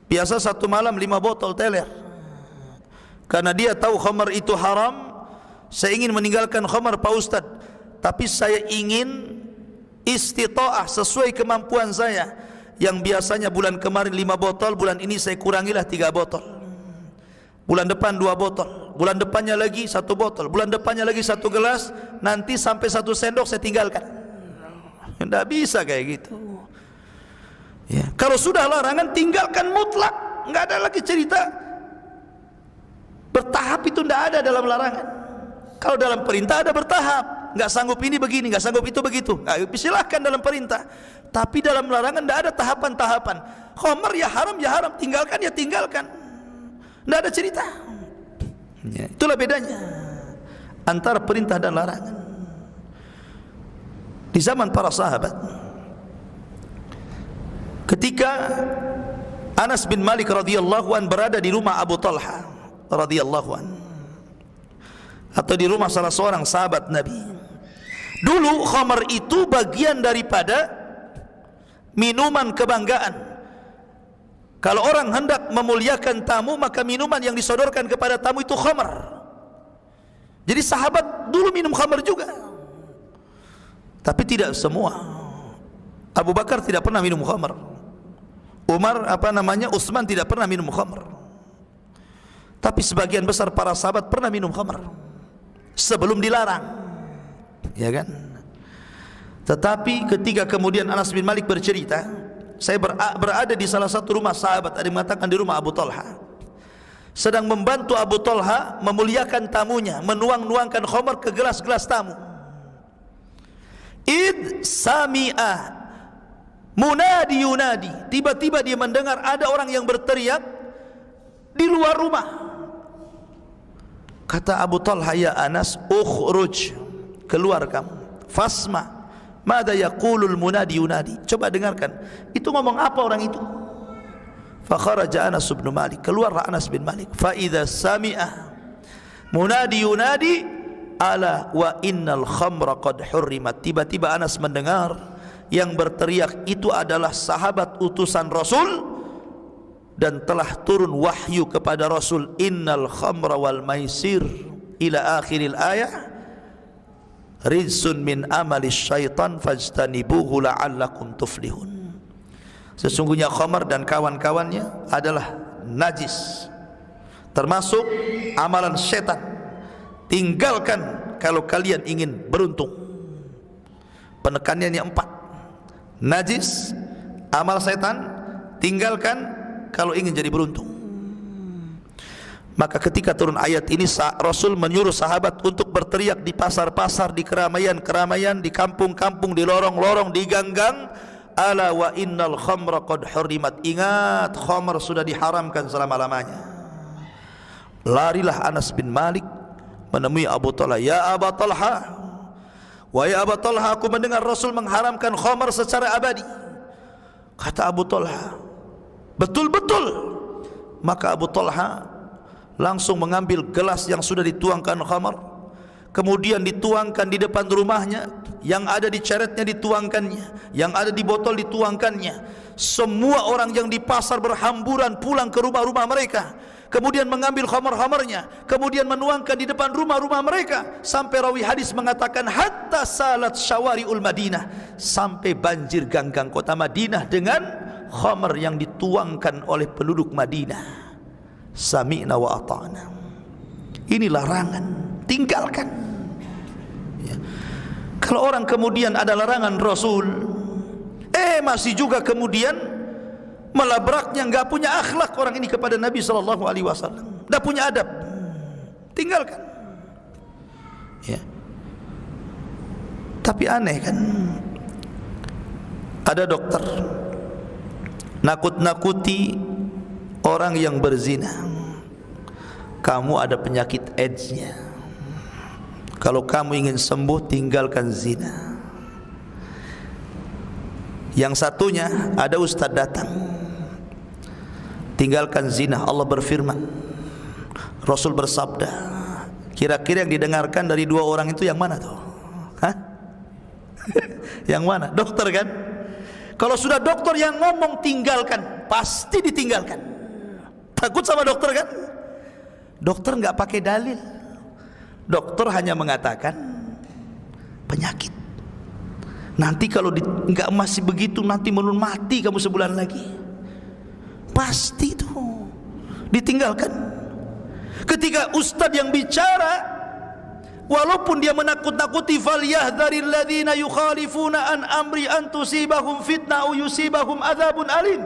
Biasa satu malam 5 botol teler. Karena dia tahu khamar itu haram. Saya ingin meninggalkan khamar Pak Ustaz, tapi saya ingin istita'ah sesuai kemampuan saya. Yang biasanya bulan kemarin 5 botol, bulan ini saya kurangilah 3 botol. Bulan depan 2 botol, bulan depannya lagi 1 botol, bulan depannya lagi 1 gelas, nanti sampai 1 sendok saya tinggalkan. Tidak bisa kayak gitu. Ya, kalau sudah larangan tinggalkan mutlak, nggak ada lagi cerita bertahap, itu tidak ada dalam larangan. Kalau dalam perintah ada bertahap, nggak sanggup ini begini, nggak sanggup itu begitu. Silahkan dalam perintah, tapi dalam larangan tidak ada tahapan-tahapan. Khamar ya haram, tinggalkan ya tinggalkan. Tidak ada cerita. Ya, itulah bedanya antara perintah dan larangan. Di zaman para sahabat, ketika Anas bin Malik radhiyallahu an berada di rumah Abu Talha radhiyallahu an, atau di rumah salah seorang sahabat Nabi. Dulu khamar itu bagian daripada minuman kebanggaan. Kalau orang hendak memuliakan tamu, maka minuman yang disodorkan kepada tamu itu khamar. Jadi sahabat dulu minum khamar juga, tapi tidak semua. Abu Bakar tidak pernah minum khamar. Umar Utsman tidak pernah minum khamar. Tapi sebagian besar para sahabat pernah minum khamar sebelum dilarang, ya kan? Tetapi ketika kemudian Anas bin Malik bercerita, saya berada di salah satu rumah sahabat, ada yang mengatakan di rumah Abu Talha, sedang membantu Abu Talha memuliakan tamunya, menuang-nuangkan khamar ke gelas-gelas tamu. Id sami'ah munadi yunadi, tiba-tiba dia mendengar ada orang yang berteriak di luar rumah. Kata Abu Talha, ya Anas, ukhruj, keluar kamu, fasma mada yaqulul munadi yunadi, coba dengarkan itu ngomong apa orang itu. Fa kharaja Anas bin Malik, keluarlah Anas bin Malik. Fa idza sami'a munadi yunadi ala wa innal khamra qad hurrimat, tiba-tiba Anas mendengar yang berteriak itu adalah sahabat utusan Rasul dan telah turun wahyu kepada Rasul, innal khamra wal maisir ila akhiril ayah rizsun min amali syaitan fajtanibuhu la'allakum tuflihun. Sesungguhnya khamar dan kawan-kawannya adalah najis, termasuk amalan setan. Tinggalkan kalau kalian ingin beruntung. Penekanannya 4. Najis, amal setan, tinggalkan kalau ingin jadi beruntung. Maka ketika turun ayat ini, Rasul menyuruh sahabat untuk berteriak di pasar-pasar, di keramaian-keramaian, di kampung-kampung, di lorong-lorong, di gang-gang, ala wa innal khamra qad hurrimat, ingat khamr sudah diharamkan selama-lamanya. Larilah Anas bin Malik menemui Abu Talha, ya Abu Talha, wahai Abu Talha, aku mendengar Rasul mengharamkan khamr secara abadi. Kata Abu Talha, betul-betul. Maka Abu Talha langsung mengambil gelas yang sudah dituangkan khamar, kemudian dituangkan di depan rumahnya, yang ada di ceretnya dituangkannya, yang ada di botol dituangkannya. Semua orang yang di pasar berhamburan pulang ke rumah-rumah mereka, kemudian mengambil khamar-khamarnya, kemudian menuangkan di depan rumah-rumah mereka, sampai rawi hadis mengatakan hatta salat syawari'ul Madinah, sampai banjir gang-gang kota Madinah dengan khamar yang dituangkan oleh penduduk Madinah. Sami'na wa ata'na. Ini larangan, tinggalkan ya. Kalau orang kemudian ada larangan Rasul, masih juga kemudian melabraknya, enggak punya akhlak orang ini kepada Nabi sallallahu alaihi wasallam, enggak punya adab, tinggalkan ya. Tapi aneh kan, ada dokter nakut-nakuti orang yang berzina, kamu ada penyakit AIDS-nya, kalau kamu ingin sembuh tinggalkan zina. Yang satunya ada ustaz datang, tinggalkan zina. Allah berfirman, Rasul bersabda, kira-kira yang didengarkan dari 2 orang itu yang mana tuh? Hah? Yang mana? Dokter kan? Kalau sudah dokter yang ngomong tinggalkan, pasti ditinggalkan. Takut sama dokter kan? Dokter enggak pakai dalil. Dokter hanya mengatakan penyakit. Nanti kalau enggak masih begitu, nanti menurun, mati kamu sebulan lagi. Pasti itu ditinggalkan. Ketika ustadz yang bicara, walaupun dia menakut-nakuti, falyahdharil ladzina yukhalifuna an amri an tusibahum fitnah aw yusibahum adzabun alim.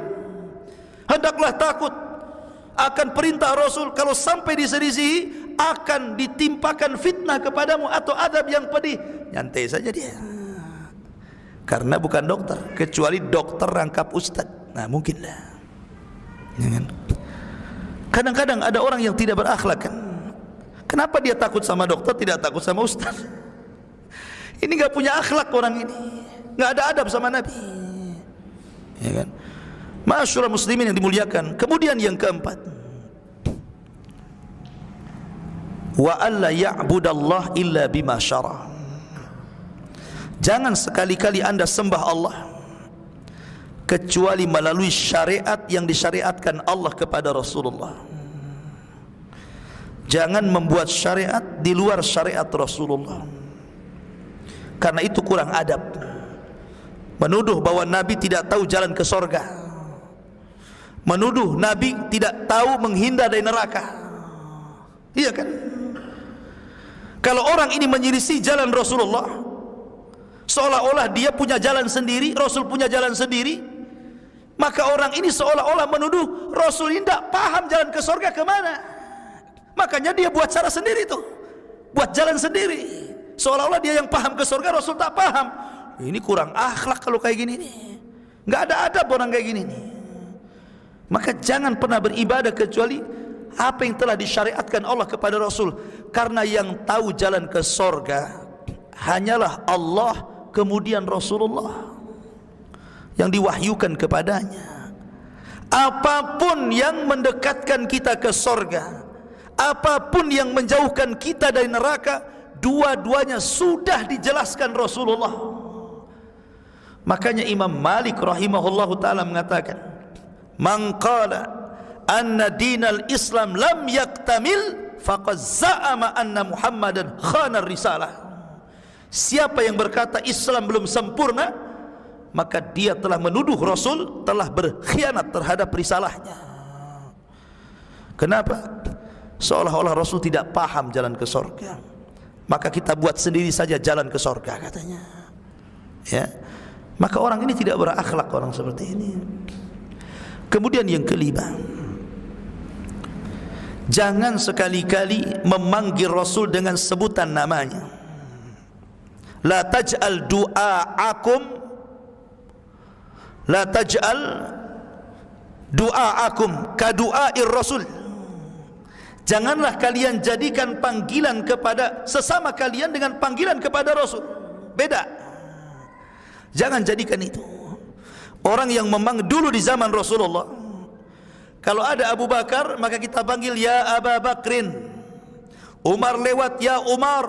Hendaklah takut akan perintah Rasul, kalau sampai diselisihi akan ditimpakan fitnah kepadamu atau adab yang pedih. Nyantai saja dia, karena bukan dokter, kecuali dokter rangkap ustaz. Nah mungkinlah. Kadang-kadang ada orang yang tidak berakhlak kan. Kenapa dia takut sama dokter, tidak takut sama ustaz? Ini gak punya akhlak orang ini, gak ada adab sama Nabi ya kan. Ma'asyiral muslimin yang dimuliakan. Kemudian yang keempat, wa alla ya'budallah illa bima syara. Jangan sekali-kali anda sembah Allah kecuali melalui syariat yang disyariatkan Allah kepada Rasulullah. Jangan membuat syariat di luar syariat Rasulullah, karena itu kurang adab. Menuduh bahwa Nabi tidak tahu jalan ke sorga, menuduh Nabi tidak tahu menghindar dari neraka. Iya kan? Kalau orang ini menyelisih jalan Rasulullah, seolah-olah dia punya jalan sendiri, Rasul punya jalan sendiri, maka orang ini seolah-olah menuduh Rasul ini tidak paham jalan ke sorga kemana. Makanya dia buat cara sendiri tuh, buat jalan sendiri, seolah-olah dia yang paham ke sorga, Rasul tak paham. Ini kurang akhlak kalau kayak gini nih, nggak ada adab orang kayak gini nih. Maka jangan pernah beribadah kecuali apa yang telah disyariatkan Allah kepada Rasul. Karena yang tahu jalan ke sorga hanyalah Allah, kemudian Rasulullah yang diwahyukan kepadanya. Apapun yang mendekatkan kita ke sorga, apapun yang menjauhkan kita dari neraka, dua-duanya sudah dijelaskan Rasulullah. Makanya Imam Malik rahimahullahu ta'ala mengatakan, man qala anna dinal Islam lam yaktamil faqad za'ama anna Muhammadan khana risalah. Siapa yang berkata Islam belum sempurna, maka dia telah menuduh Rasul telah berkhianat terhadap risalahnya. Kenapa? Seolah-olah Rasul tidak paham jalan ke surga. Maka kita buat sendiri saja jalan ke surga, katanya. Ya. Maka orang ini tidak berakhlak, orang seperti ini. Kemudian yang kelima, jangan sekali-kali memanggil Rasul dengan sebutan namanya. La taj'al du'aakum ka du'air Rasul. Janganlah kalian jadikan panggilan kepada sesama kalian dengan panggilan kepada Rasul. Beda. Jangan jadikan itu. Orang yang memanggil dulu di zaman Rasulullah, kalau ada Abu Bakar maka kita panggil ya Abu Bakrin. Umar lewat ya Umar,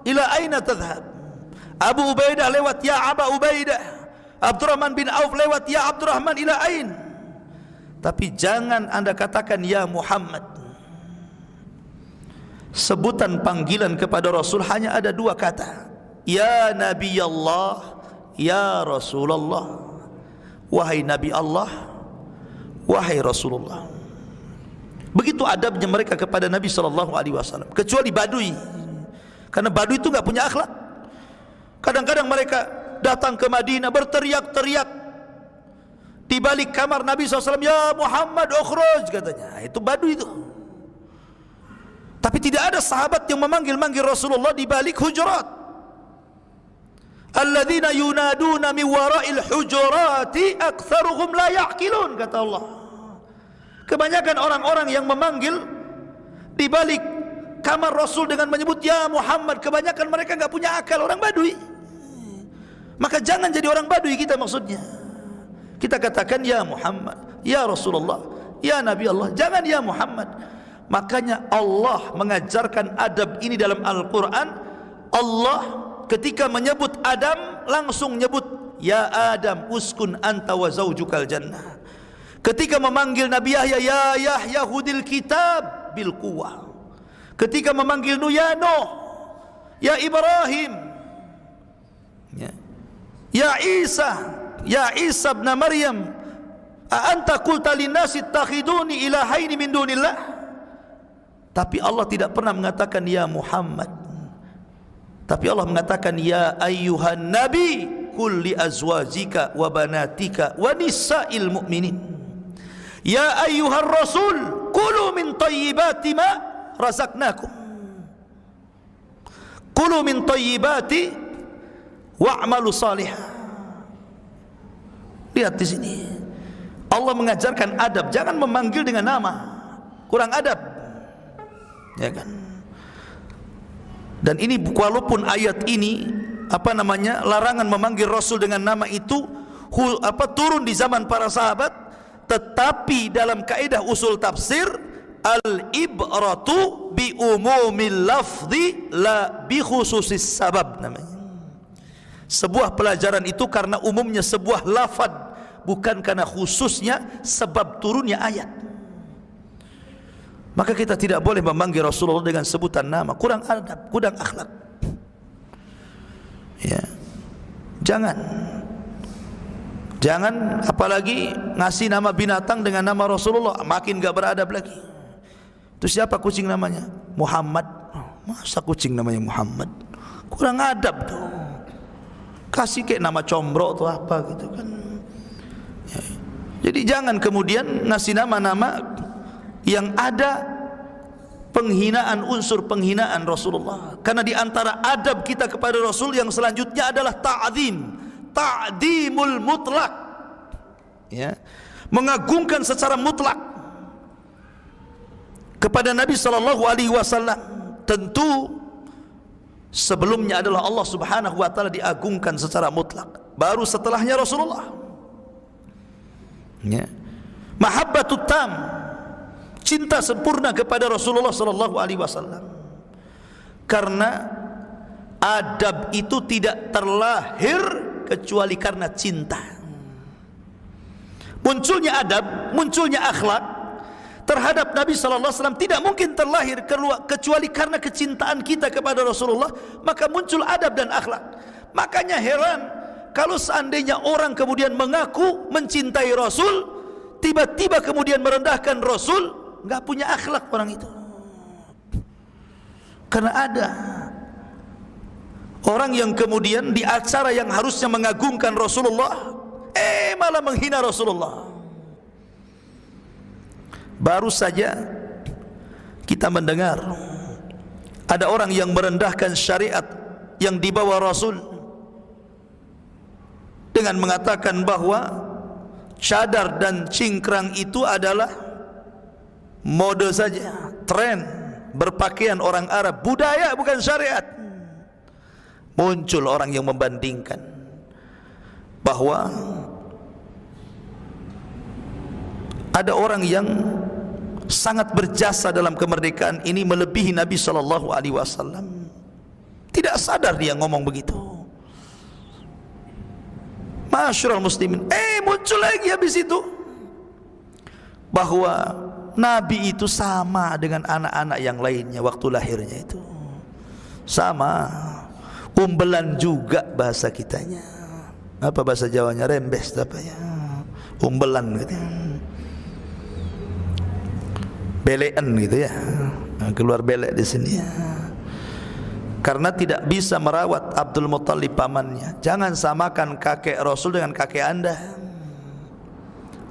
ila aina tadhhab. Abu Ubaidah lewat ya Abu Ubaidah. Abdurrahman bin Auf lewat ya Abdurrahman, ila ain. Tapi jangan anda katakan ya Muhammad. Sebutan panggilan kepada Rasul hanya ada dua kata, ya Nabi Allah, ya Rasulullah. Wahai Nabi Allah, wahai Rasulullah. Begitu adabnya mereka kepada Nabi SAW. Kecuali Badui, karena Badui itu enggak punya akhlak. Kadang-kadang mereka datang ke Madinah berteriak-teriak di balik kamar Nabi SAW, ya Muhammad ukhruj, katanya. Itu Badui itu. Tapi tidak ada sahabat yang memanggil-manggil Rasulullah di balik hujurat. Alladzina yunaduna min wara'il hujurati aktsaruhum la ya'qilun, kata Allah. Kebanyakan orang-orang yang memanggil di balik kamar Rasul dengan menyebut ya Muhammad, kebanyakan mereka enggak punya akal, orang Badui. Maka jangan jadi orang Badui kita maksudnya. Kita katakan ya Muhammad, ya Rasulullah, ya Nabi Allah, jangan ya Muhammad. Makanya Allah mengajarkan adab ini dalam Al-Quran. Allah ketika menyebut Adam langsung menyebut ya Adam uskun anta wa zaujukal jannah. Ketika memanggil Nabi Yahya, ya Yahya hudil kitab bil quwwah. Ketika memanggil Nuh, ya Nuh, ya Ibrahim, ya Isa ibn Maryam, a anta qulta linnasi ittakhiduni ilahaini min dunillah. Tapi Allah tidak pernah mengatakan ya Muhammad. Tapi Allah mengatakan ya ayyuhan nabi qul li azwajika wa banatika wa nisa'il mu'minin. Ya ayyuhar rasul kulu min thayyibati ma razaqnakum. Kulu min thayyibati wa'malu salihah. Lihat di sini. Allah mengajarkan adab, jangan memanggil dengan nama. Kurang adab. Ya kan? Dan ini walaupun ayat ini larangan memanggil Rasul dengan nama itu turun di zaman para sahabat, tetapi dalam kaidah usul tafsir al-ibratu bi umumil lafzi la bi khususis sabab namanya. Sebuah pelajaran itu karena umumnya sebuah lafaz, bukan karena khususnya sebab turunnya ayat. Maka kita tidak boleh memanggil Rasulullah dengan sebutan nama, kurang adab, kurang akhlak. Ya. Jangan apalagi ngasih nama binatang dengan nama Rasulullah, makin gak beradab lagi. Itu siapa kucing namanya? Muhammad. Masa kucing namanya Muhammad? Kurang adab tuh. Kasih kayak nama combro atau apa gitu kan. Ya. Jadi jangan kemudian ngasih nama-nama yang ada penghinaan, unsur penghinaan Rasulullah. Karena di antara adab kita kepada Rasul yang selanjutnya adalah ta'dimul mutlak. Ya. Mengagungkan secara mutlak. kepada Nabi sallallahu alaihi wasallam, tentu sebelumnya adalah Allah Subhanahu wa taala diagungkan secara mutlak, baru setelahnya Rasulullah. Ya. Mahabbatut tam, cinta sempurna kepada Rasulullah sallallahu alaihi wasallam. Karena adab itu tidak terlahir kecuali karena cinta. Munculnya adab, munculnya akhlak terhadap Nabi sallallahu alaihi wasallam tidak mungkin terlahir kecuali karena kecintaan kita kepada Rasulullah, maka muncul adab dan akhlak. Makanya heran kalau seandainya orang kemudian mengaku mencintai Rasul, tiba-tiba kemudian merendahkan Rasul, enggak punya akhlak orang itu. Karena ada orang yang kemudian di acara yang harusnya mengagungkan Rasulullah, malah menghina Rasulullah. Baru saja kita mendengar ada orang yang merendahkan syariat yang dibawa Rasul dengan mengatakan bahwa cadar dan cingkrang itu adalah mode saja, tren berpakaian orang Arab, budaya bukan syariat. Muncul orang yang membandingkan bahwa ada orang yang sangat berjasa dalam kemerdekaan ini melebihi Nabi sallallahu alaihi wasallam. Tidak sadar dia ngomong begitu. Masyarul muslimin, muncul lagi habis itu bahwa Nabi itu sama dengan anak-anak yang lainnya waktu lahirnya itu. Sama. Umbelan juga bahasa kitanya. Apa bahasa Jawanya? Rembes apa ya? Umbelan gitu ya. Belean gitu ya. Keluar belek di sini ya. Karena tidak bisa merawat Abdul Muttalib pamannya. Jangan samakan kakek Rasul dengan kakek Anda.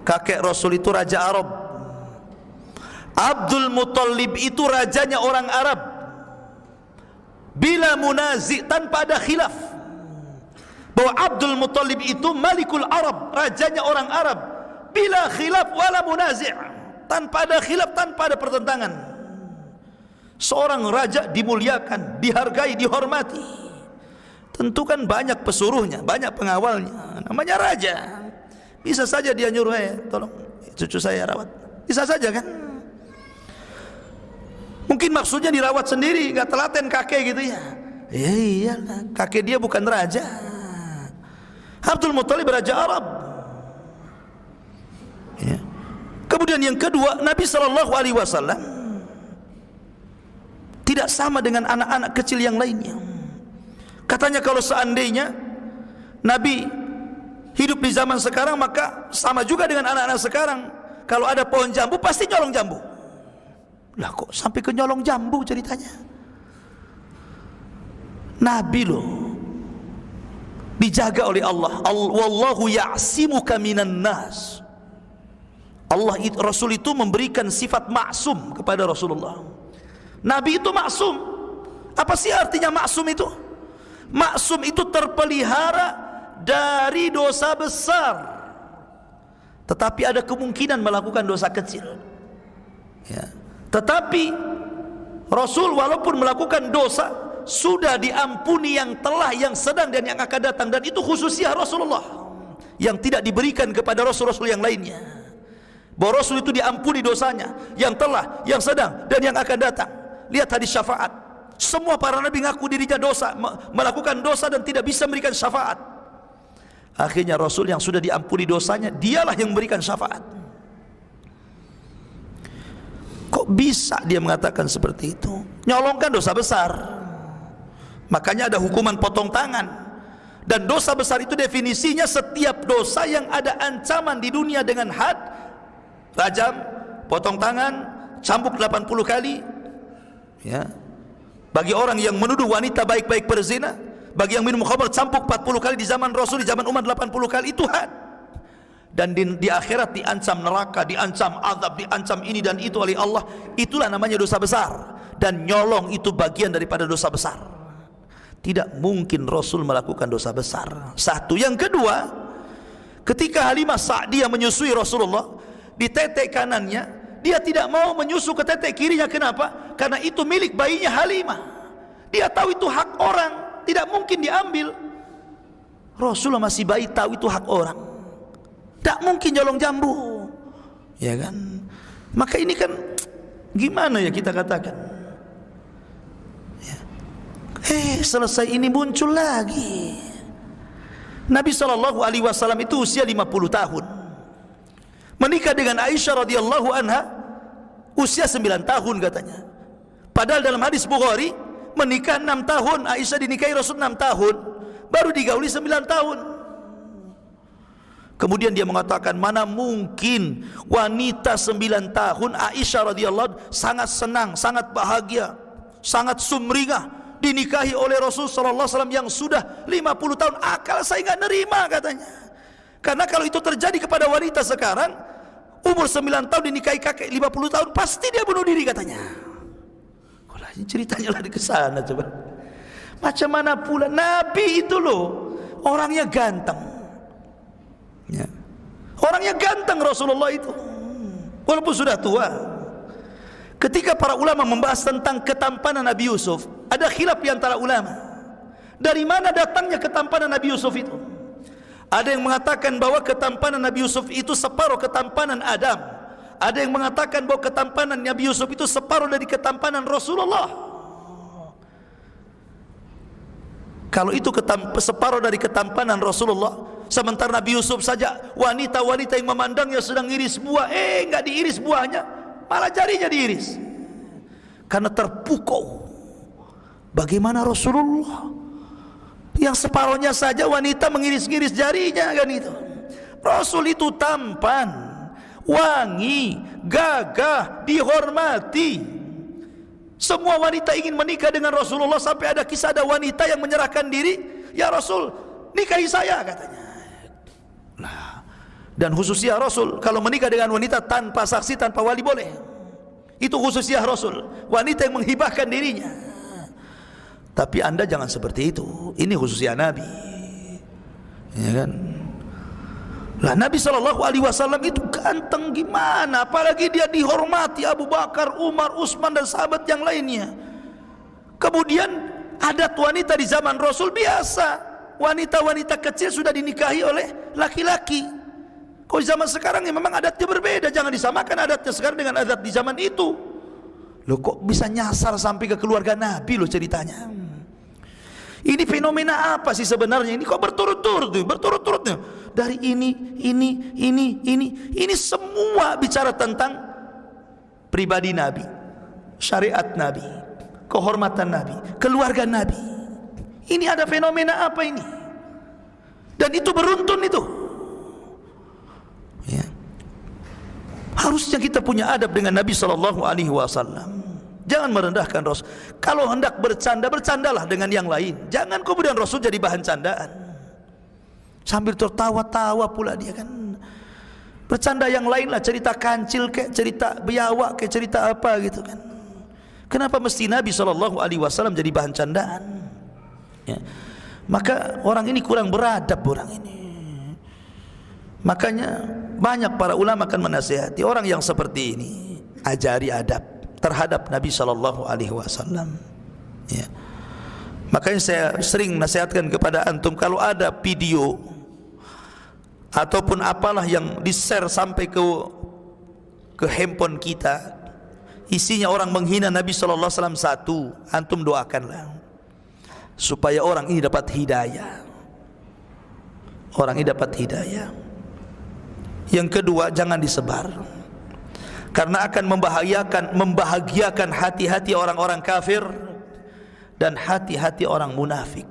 Kakek Rasul itu raja Arab. Abdul Muttalib itu rajanya orang Arab. Bila munazi, tanpa ada khilaf bahwa Abdul Muttalib itu Malikul Arab, rajanya orang Arab. Bila khilaf wala munazi', tanpa ada khilaf, tanpa ada pertentangan. Seorang raja dimuliakan, dihargai, dihormati. Tentu kan banyak pesuruhnya, banyak pengawalnya. Namanya raja. Bisa saja dia nyuruh, tolong cucu saya rawat. Bisa saja kan? Mungkin maksudnya dirawat sendiri, gak telaten kakek gitu ya. Ya iyalah, kakek dia bukan raja. Abdul Muttalib raja Arab. Ya. Kemudian yang kedua, Nabi sallallahu alaihi wasallam tidak sama dengan anak-anak kecil yang lainnya. Katanya kalau seandainya Nabi hidup di zaman sekarang, maka sama juga dengan anak-anak sekarang. Kalau ada pohon jambu pasti nyolong jambu. Lah kok sampai ke nyolong jambu ceritanya? Nabi loh dijaga oleh Allah. Wallahu ya'simuka minan nas. Rasul itu memberikan sifat maksum kepada Rasulullah. Nabi itu maksum. Apa sih artinya maksum itu? Maksum itu terpelihara dari dosa besar, tetapi ada kemungkinan melakukan dosa kecil ya. Tetapi Rasul walaupun melakukan dosa sudah diampuni yang telah, yang sedang dan yang akan datang. Dan itu khususnya Rasulullah yang tidak diberikan kepada Rasul-Rasul yang lainnya. Bahwa Rasul itu diampuni dosanya yang telah, yang sedang dan yang akan datang. Lihat hadis syafaat. Semua para nabi ngaku dirinya dosa, melakukan dosa dan tidak bisa memberikan syafaat. Akhirnya Rasul yang sudah diampuni dosanya, dialah yang memberikan syafaat. Kok bisa dia mengatakan seperti itu? Nyolongkan dosa besar. Makanya ada hukuman potong tangan. Dan dosa besar itu definisinya setiap dosa yang ada ancaman di dunia dengan had, rajam, potong tangan, cambuk 80 kali ya. Bagi orang yang menuduh wanita baik-baik berzina, bagi yang minum khamr, cambuk 40 kali di zaman Rasul, di zaman Umar 80 kali, itu had. Dan di akhirat diancam neraka, diancam azab, diancam ini dan itu oleh Allah. Itulah namanya dosa besar. Dan nyolong itu bagian daripada dosa besar. Tidak mungkin Rasul melakukan dosa besar. Satu. Yang kedua, ketika Halimah Sa'diyah menyusui Rasulullah, di tete kanannya dia tidak mau menyusu ke tete kirinya. Kenapa? Karena itu milik bayinya Halimah. Dia tahu itu hak orang, tidak mungkin diambil. Rasulullah masih bayi tahu itu hak orang, tak mungkin nyolong jambu, ya kan? Maka ini kan gimana ya kita katakan ya. Selesai ini muncul lagi Nabi SAW itu usia 50 tahun, menikah dengan Aisyah radhiyallahu anha usia 9 tahun katanya. Padahal dalam hadis Bukhari menikah 6 tahun, Aisyah dinikahi Rasul 6 tahun, baru digauli 9 tahun. Kemudian dia mengatakan, mana mungkin wanita 9 tahun, Aisyah radhiyallahu sangat senang, sangat bahagia, sangat sumringah dinikahi oleh Rasul sallallahu alaihi wasallam yang sudah 50 tahun. Akal saya enggak nerima katanya. Karena kalau itu terjadi kepada wanita sekarang, umur 9 tahun dinikahi kakek 50 tahun, pasti dia bunuh diri katanya. Kalau ini ceritanya lari ke sana coba. Macam mana pula Nabi itu loh, orangnya ganteng ya. Orangnya ganteng Rasulullah itu, walaupun sudah tua. Ketika para ulama membahas tentang ketampanan Nabi Yusuf, ada khilaf di antara ulama. Dari mana datangnya ketampanan Nabi Yusuf itu? Ada yang mengatakan bahwa ketampanan Nabi Yusuf itu separuh ketampanan Adam. Ada yang mengatakan bahwa ketampanan Nabi Yusuf itu separuh dari ketampanan Rasulullah. Kalau itu separuh dari ketampanan Rasulullah, sementara Nabi Yusuf saja wanita-wanita yang memandangnya sedang iris buah, enggak diiris buahnya, malah jarinya diiris karena terpukau. Bagaimana Rasulullah yang separuhnya saja wanita mengiris-iris jarinya kan itu? Rasul itu tampan, wangi, gagah, dihormati. Semua wanita ingin menikah dengan Rasulullah, sampai ada kisah ada wanita yang menyerahkan diri, ya Rasul, nikahi saya katanya. Nah, dan khususnya Rasul kalau menikah dengan wanita tanpa saksi, tanpa wali boleh. Itu khususnya Rasul, wanita yang menghibahkan dirinya. Tapi Anda jangan seperti itu. Ini khususnya Nabi, ya kan? Lah Nabi SAW itu ganteng gimana, apalagi dia dihormati Abu Bakar, Umar, Utsman dan sahabat yang lainnya. Kemudian adat wanita di zaman Rasul biasa, wanita-wanita kecil sudah dinikahi oleh laki-laki. Kalau zaman sekarang ya memang adatnya berbeda, jangan disamakan adatnya sekarang dengan adat di zaman itu. Loh kok bisa nyasar sampai ke keluarga Nabi loh ceritanya. Ini fenomena apa sih sebenarnya? Ini kok berturut-turut dari ini semua bicara tentang pribadi Nabi, syariat Nabi, kehormatan Nabi, keluarga Nabi. Ini ada fenomena apa ini? Dan itu beruntun itu. Ya. Harusnya kita punya adab dengan Nabi SAW. Jangan merendahkan Rasul. Kalau hendak bercanda, bercandalah dengan yang lain. Jangan kemudian Rasul jadi bahan candaan. Sambil tertawa-tawa pula dia kan. Bercanda yang lain lah, cerita kancil kayak cerita biawak kayak cerita apa gitu kan. Kenapa mesti Nabi SAW jadi bahan candaan? Ya. Maka orang ini kurang beradab orang ini. Makanya banyak para ulama akan menasihati orang yang seperti ini, ajari adab terhadap Nabi SAW. Ya. Makanya saya sering nasihatkan kepada antum, kalau ada video ataupun apalah yang di-share sampai ke handphone kita, isinya orang menghina Nabi SAW, satu, antum doakanlah supaya orang ini dapat hidayah. Orang ini dapat hidayah. Yang kedua, jangan disebar, karena akan membahagiakan hati-hati orang-orang kafir dan hati-hati orang munafik.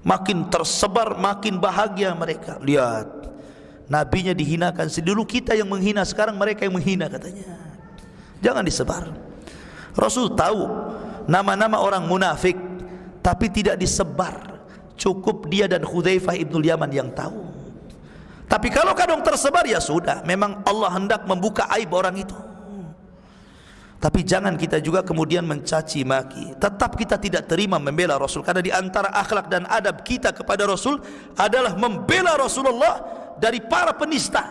Makin tersebar makin bahagia mereka. Lihat, nabinya dihinakan, dulu kita yang menghina, sekarang mereka yang menghina katanya. Jangan disebar. Rasul tahu nama-nama orang munafik, tapi tidak disebar. Cukup dia dan Hudzaifah ibnul Yaman yang tahu. Tapi kalau kadang tersebar, ya sudah, memang Allah hendak membuka aib orang itu. Tapi jangan kita juga kemudian mencaci maki. Tetap kita tidak terima membela Rasul, karena di antara akhlak dan adab kita kepada Rasul adalah membela Rasulullah dari para penista.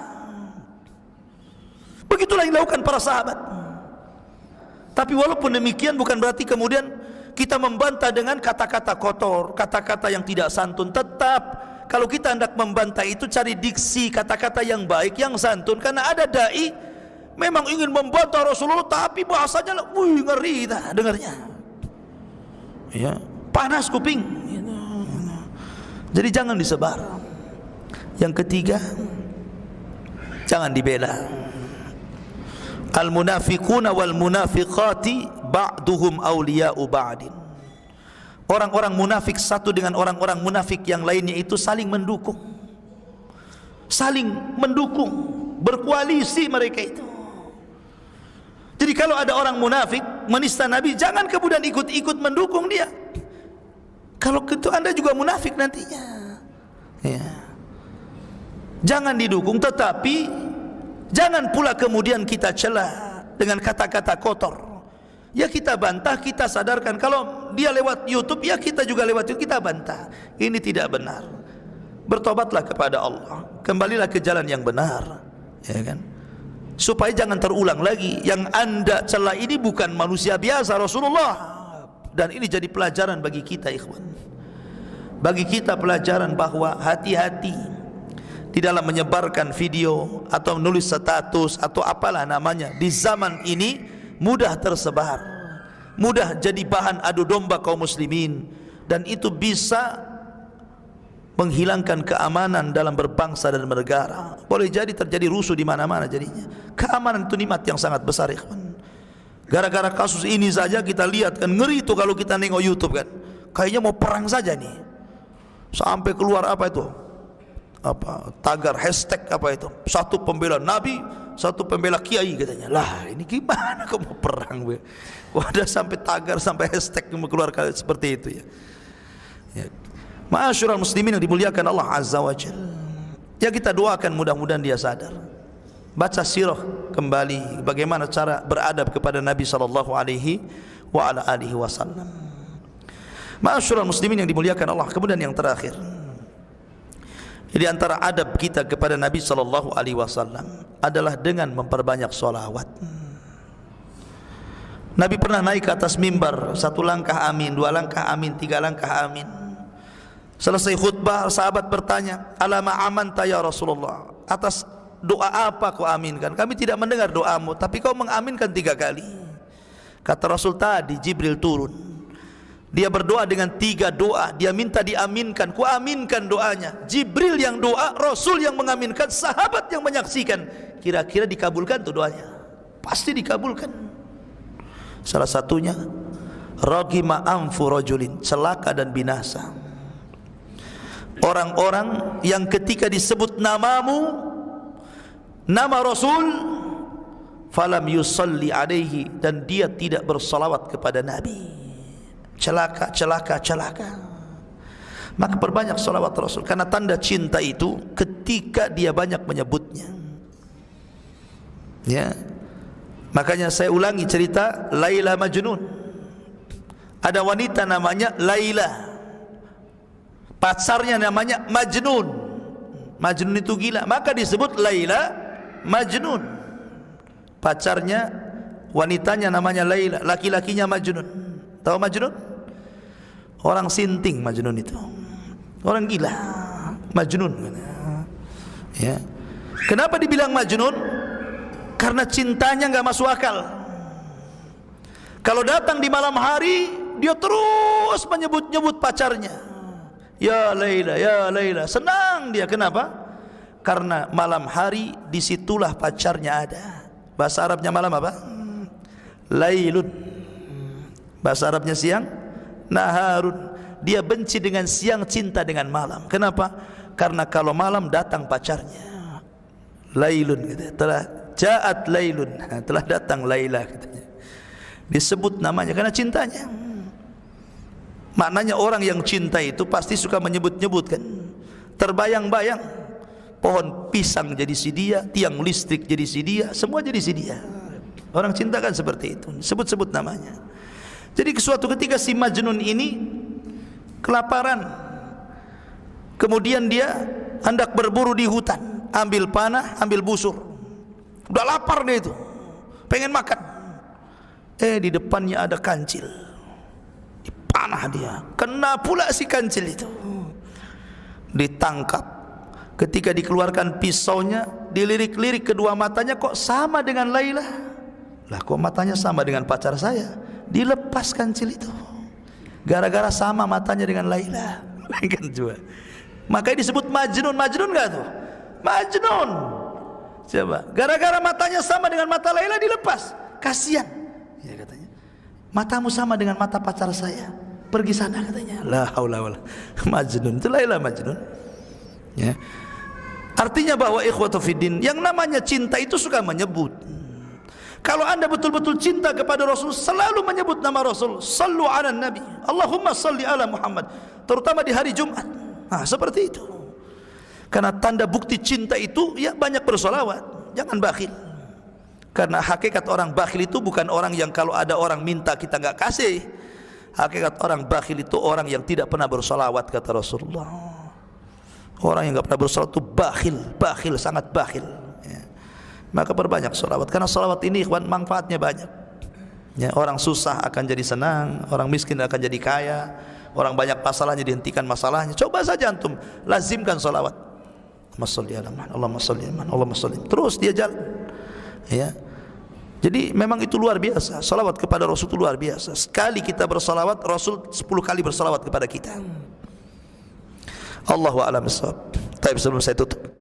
Begitulah yang dilakukan para sahabat. Tapi walaupun demikian bukan berarti kemudian kita membantah dengan kata-kata kotor, kata-kata yang tidak santun. Tetap kalau kita hendak membantah itu cari diksi, kata-kata yang baik, yang santun. Karena ada dai memang ingin membantah Rasulullah tapi bahasanya ngeri dah dengarnya. Ya, panas kuping. Jadi jangan disebar. Yang ketiga, jangan dibela. Al-munafiquna wal munafiqati ba'duhum awliya'u ba'din. Orang-orang munafik satu dengan orang-orang munafik yang lainnya itu saling mendukung. Saling mendukung, berkoalisi mereka itu. Jadi kalau ada orang munafik menista Nabi, jangan kemudian ikut-ikut mendukung dia. Kalau itu Anda juga munafik nantinya. Ya. Jangan didukung, tetapi jangan pula kemudian kita cela dengan kata-kata kotor. Ya kita bantah, kita sadarkan. Kalau dia lewat YouTube, ya kita juga lewat YouTube, kita bantah. Ini tidak benar. Bertobatlah kepada Allah, kembalilah ke jalan yang benar, ya kan? Supaya jangan terulang lagi. Yang Anda cela ini bukan manusia biasa, Rasulullah. Dan ini jadi pelajaran bagi kita, ikhwan. Bagi kita pelajaran bahwa hati-hati di dalam menyebarkan video atau menulis status atau apalah namanya. Di zaman ini mudah tersebar, mudah jadi bahan adu domba kaum muslimin, dan itu bisa menghilangkan keamanan dalam berbangsa dan bernegara. Boleh jadi terjadi rusuh di mana-mana jadinya. Keamanan itu nikmat yang sangat besar, ikhwan. Gara-gara kasus ini saja kita lihat kan, ngeri itu kalau kita nengok YouTube kan. Kayaknya mau perang saja nih. Sampai keluar apa itu? Tagar hashtag apa itu, satu pembela Nabi, satu pembela kiai katanya. Lah ini gimana kau mau perang? Wadah sampai tagar, sampai hashtag mengeluarkan seperti itu ya. Ma'asyiral muslimin yang dimuliakan Allah Azza wa Jalla. Ya kita doakan mudah-mudahan dia sadar. Baca sirah kembali bagaimana cara beradab kepada Nabi sallallahu alaihi wasallam. Ma'asyiral muslimin yang dimuliakan Allah. Kemudian yang terakhir, jadi antara adab kita kepada Nabi sallallahu alaihi wasallam adalah dengan memperbanyak sholawat. Nabi pernah naik ke atas mimbar, 1 langkah amin, 2 langkah amin, 3 langkah amin. Selesai khutbah, sahabat bertanya, "Alama amanta ya Rasulullah?" Atas doa apa kau aminkan? Kami tidak mendengar doamu, tapi kau mengaminkan 3 kali. Kata Rasul, tadi Jibril turun. Dia berdoa dengan 3 doa. Dia minta diaminkan, ku aminkan doanya. Jibril yang doa, Rasul yang mengaminkan, sahabat yang menyaksikan. Kira-kira dikabulkan tuh doanya? Pasti dikabulkan. Salah satunya, ragima anfu rajulin, celaka dan binasa. Orang-orang yang ketika disebut namamu, nama Rasul, falam yusalli alaihi, dan dia tidak bersalawat kepada Nabi. Celaka, celaka, celaka. Maka perbanyak salawat Rasul, karena tanda cinta itu ketika dia banyak menyebutnya. Ya, makanya saya ulangi cerita Laila Majnun. Ada wanita namanya Laila, pacarnya namanya Majnun. Majnun itu gila, maka disebut Laila Majnun. Pacarnya, wanitanya namanya Laila, laki-lakinya Majnun. Tahu Majnun? Orang sinting Majnun itu, orang gila, Majnun. Ya. Kenapa dibilang Majnun? Karena cintanya enggak masuk akal. Kalau datang di malam hari, dia terus menyebut-nyebut pacarnya. Ya Laila, ya Laila. Senang dia. Kenapa? Karena malam hari disitulah pacarnya ada. Bahasa Arabnya malam apa? Lailun. Bahasa Arabnya siang, naharun. Dia benci dengan siang, cinta dengan malam. Kenapa? Karena kalau malam datang pacarnya. Lailun gitu. Telah ja'at lailun, telah datang Laila katanya. Disebut namanya karena cintanya. Maknanya orang yang cinta itu pasti suka menyebut-nyebutkan. Terbayang-bayang pohon pisang jadi si dia, tiang listrik jadi si dia, semua jadi si dia. Orang cinta kan seperti itu, sebut-sebut namanya. Jadi suatu ketika si Majnun ini kelaparan, kemudian dia hendak berburu di hutan, ambil panah, ambil busur. Udah lapar dia itu, pengen makan. Di depannya ada kancil, dipanah dia, kena pula si kancil itu. Ditangkap. Ketika dikeluarkan pisaunya, dilirik-lirik kedua matanya, kok sama dengan Laila. Lah kok matanya sama dengan pacar saya? Dilepas kancil itu, gara-gara sama matanya dengan Laila. Kan juga. Makanya disebut majnun. Majnun enggak tuh? Majnun. Coba, gara-gara matanya sama dengan mata Laila dilepas. Kasihan. Ya katanya. Matamu sama dengan mata pacar saya. Pergi sana katanya. La haula wala. Majnun. Itu Laila majnun. Ya. Artinya bahwa ikhwatu fiddin, yang namanya cinta itu suka menyebut. Kalau anda betul-betul cinta kepada Rasul, selalu menyebut nama Rasul. Sallu ala Nabi, Allahumma salli ala Muhammad. Terutama di hari Jumat. Nah, seperti itu. Karena tanda bukti cinta itu, ya banyak bersolawat. Jangan bakhil. Karena hakikat orang bakhil itu bukan orang yang kalau ada orang minta kita enggak kasih. Hakikat orang bakhil itu orang yang tidak pernah bersolawat, kata Rasulullah. Orang yang enggak pernah bersolawat itu bakhil, sangat bakhil. Maka perbanyak salawat, karena salawat ini ikhwan manfaatnya banyak. Ya, orang susah akan jadi senang, orang miskin akan jadi kaya, orang banyak masalahnya dihentikan masalahnya. Coba saja antum lazimkan salawat. Allahumma sholli. Terus dia jalan. Ya. Jadi memang itu luar biasa. Salawat kepada Rasul itu luar biasa. Sekali kita bersalawat, Rasul 10 kali bersalawat kepada kita. Allahu a'lam bishawab. Tapi sebelum saya tutup,